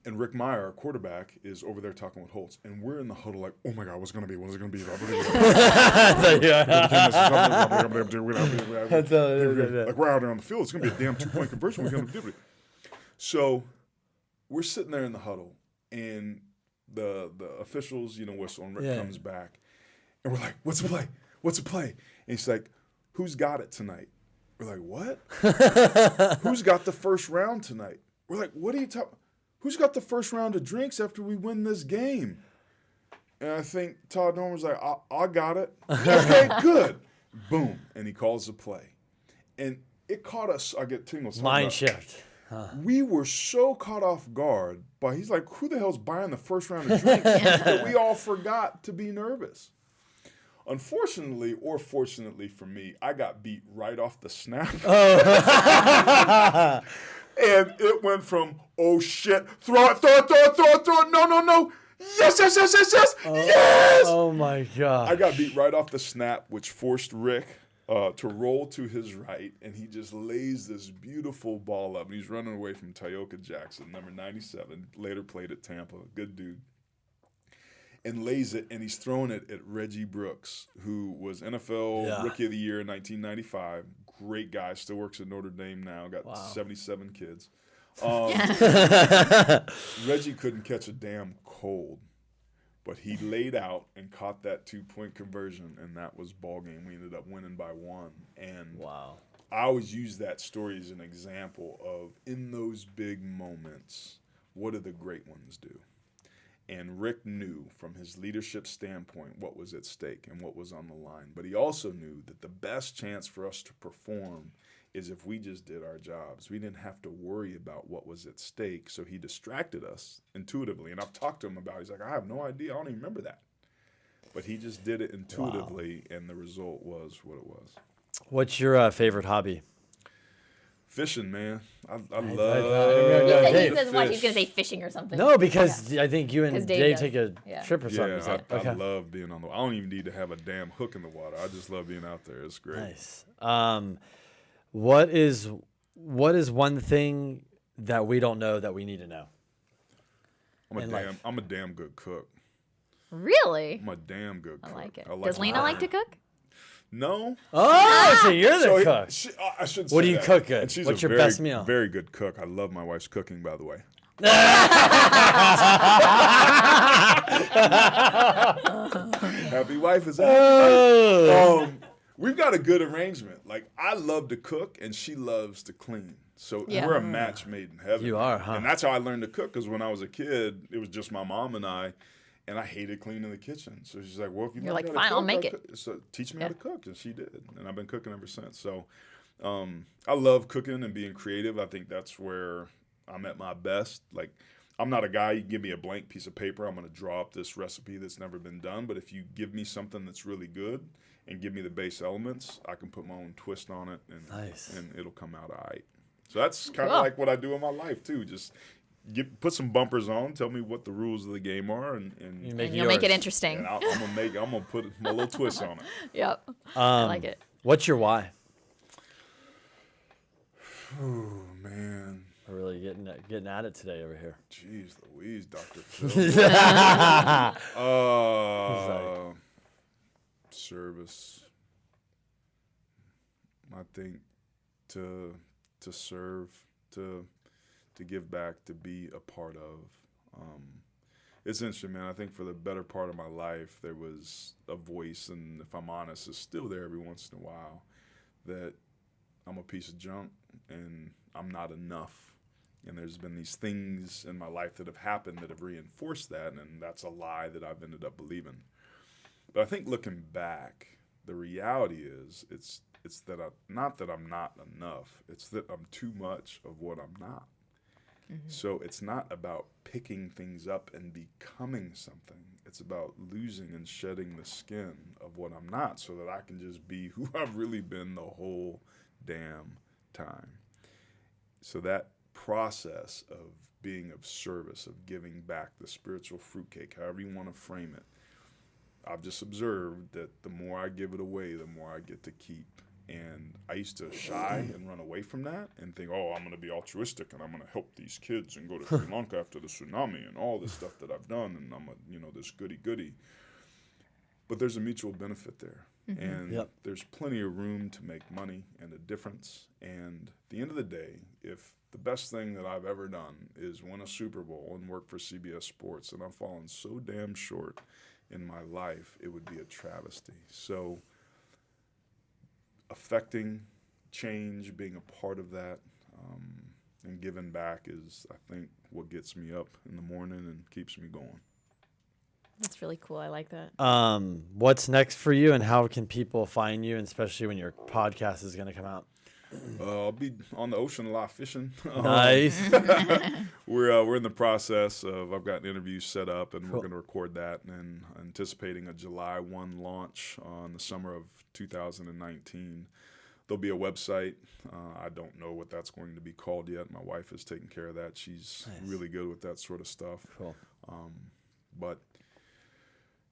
And Rick Meyer, our quarterback, is over there talking with Holtz. And we're in the huddle like, oh my God, what's it going to be? What is it going to be? Like, we're out there on the field. It's going to be a damn 2-point conversion. We're going to do it. So we're sitting there in the huddle, and the officials, whistle, and Rick comes back. And we're like, what's the play? What's the play? And he's like, who's got it tonight? We're like, what? Who's got the first round tonight? We're like, what are you talking? Who's got the first round of drinks after we win this game? And I think Todd Norman was like, I got it. Okay, good. Boom. And he calls the play. And it caught us. I get tingles. Mind shift. We were so caught off guard, but he's like, who the hell's buying the first round of drinks? That we all forgot to be nervous. Unfortunately, or fortunately for me, I got beat right off the snap. And it went from, oh shit, throw it, no. Yes. Yes! Oh my God. I got beat right off the snap, which forced Rick to roll to his right, and he just lays this beautiful ball up. And he's running away from Tyoka Jackson, number 97, later played at Tampa, good dude. And lays it, and he's throwing it at Reggie Brooks, who was NFL Rookie of the Year in 1995. Great guy, still works at Notre Dame now, got 77 kids. Reggie couldn't catch a damn cold, but he laid out and caught that 2-point conversion, and that was ball game. We ended up winning by 1. And I always use that story as an example of, in those big moments, what do the great ones do? And Rick knew from his leadership standpoint what was at stake and what was on the line. But he also knew that the best chance for us to perform is if we just did our jobs. We didn't have to worry about what was at stake. So he distracted us intuitively. And I've talked to him about it. He's like, I have no idea. I don't even remember that. But he just did it intuitively, and the result was what it was. What's your favorite hobby? Fishing, man. I He love He to says what? He's fish. gonna say fishing or something. No, because I think you 'Cause and Dave Dave does. take a Yeah. trip or something. Yeah, Okay. I love being on the. I don't even need to have a damn hook in the water. I just love being out there. It's great. Nice. What is one thing that we don't know that we need to know? I'm a damn good cook. Really? I'm a damn good cook. I like it. I Does Lena like to cook? No. Oh, so you're the cook. I should. What say do you that. cook good? And she's What's a your very, best meal? Very good cook. I love my wife's cooking, by the way. Happy wife is out. We've got a good arrangement. Like, I love to cook, and she loves to clean. So Yeah. we're a match made in heaven. You are, huh? And that's how I learned to cook, because when I was a kid, it was just my mom and I hated cleaning the kitchen. So she's like, well, if you You're learn like, how to fine, I'll cook, make cook. it. So teach me how to cook. And she did. And I've been cooking ever since. So I love cooking and being creative. I think that's where I'm at my best. Like, I'm not a guy, you give me a blank piece of paper, I'm going to draw up this recipe that's never been done. But if you give me something that's really good and give me the base elements, I can put my own twist on it, and it'll come out all right. So that's kind of Cool. like what I do in my life, too. Just put some bumpers on, tell me what the rules of the game are, and You make And you'll make it yours. interesting. I'm gonna put my little twist on it. Yep. I like it. What's your why? Oh man, We're really getting at it today over here. jeez Louise, Dr. Phil. Service. I think to serve, to give back, to be a part of. It's interesting, man. I think for the better part of my life, there was a voice, and if I'm honest, it's still there every once in a while, that I'm a piece of junk and I'm not enough. And there's been these things in my life that have happened that have reinforced that, and that's a lie that I've ended up believing. But I think looking back, the reality is it's that not that I'm not enough, it's that I'm too much of what I'm not. So it's not about picking things up and becoming something. It's about losing and shedding the skin of what I'm not, so that I can just be who I've really been the whole damn time. So that process of being of service, of giving back, the spiritual fruitcake, however you want to frame it, I've just observed that the more I give it away, the more I get to keep. And I used to shy and run away from that and think, oh, I'm going to be altruistic and I'm going to help these kids and go to Sri Lanka after the tsunami and all this stuff that I've done, and I'm this goody. But there's a mutual benefit there. And there's plenty of room to make money and a difference. And at the end of the day, if the best thing that I've ever done is win a Super Bowl and work for CBS Sports, and I've fallen so damn short in my life, it would be a travesty. So affecting change, being a part of that, and giving back is, I think, what gets me up in the morning and keeps me going. That's really cool. I like that. What's next for you, and how can people find you, and especially when your podcast is going to come out? I'll be on the ocean a lot fishing. Nice. We're in the process of, I've got interviews set up, and we're going to record that, and anticipating a July 1 launch on the summer of 2019. There'll be a website. I don't know what that's going to be called yet. My wife is taking care of that. She's really good with that sort of stuff. Cool. But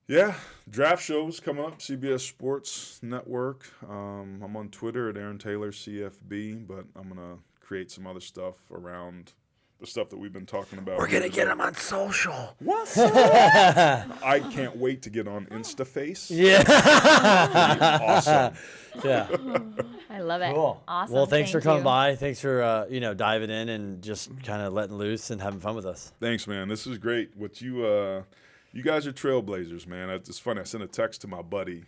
yeah, draft shows coming up, CBS Sports Network. I'm on Twitter at Aaron Taylor CFB, but I'm going to create some other stuff around the stuff that we've been talking about. We're going to get him on social. What's up? I can't wait to get on InstaFace. Yeah. Awesome. Yeah. I love it. Cool. Awesome. Well, thanks for Thank coming you. by. Thanks for diving in and just kind of letting loose and having fun with us. Thanks, man. This is great. What you guys are trailblazers, man. It's funny. I sent a text to my buddy,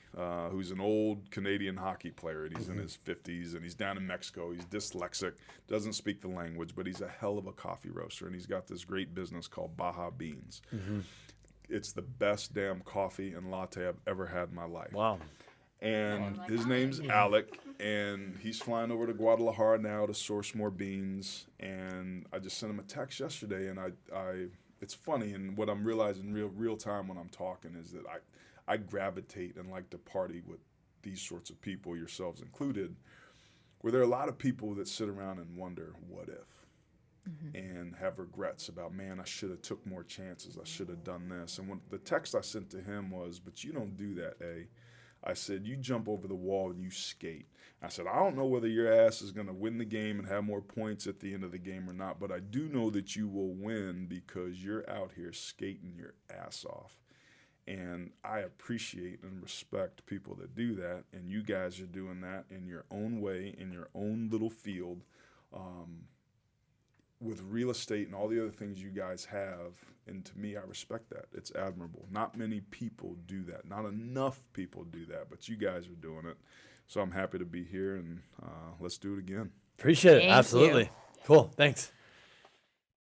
who's an old Canadian hockey player, and he's in his 50s, and he's down in Mexico. He's dyslexic, doesn't speak the language, but he's a hell of a coffee roaster, and he's got this great business called Baja Beans. It's the best damn coffee and latte I've ever had in my life. Wow. And his name's Alec, and he's flying over to Guadalajara now to source more beans. And I just sent him a text yesterday, and I it's funny, and what I'm realizing real time when I'm talking is that I gravitate and like to party with these sorts of people, yourselves included, where there are a lot of people that sit around and wonder, what if? And have regrets about, man, I should have took more chances. I should have done this. And when the text I sent to him was, but you don't do that, A. I said, you jump over the wall and you skate. I said, I don't know whether your ass is going to win the game and have more points at the end of the game or not, but I do know that you will win because you're out here skating your ass off. And I appreciate and respect people that do that, and you guys are doing that in your own way, in your own little field, with real estate and all the other things you guys have. And to me, I respect that. It's admirable. Not many people do that. Not enough people do that, but you guys are doing it. So I'm happy to be here, and let's do it again. Appreciate it. Thank Absolutely. you. Cool. Thanks.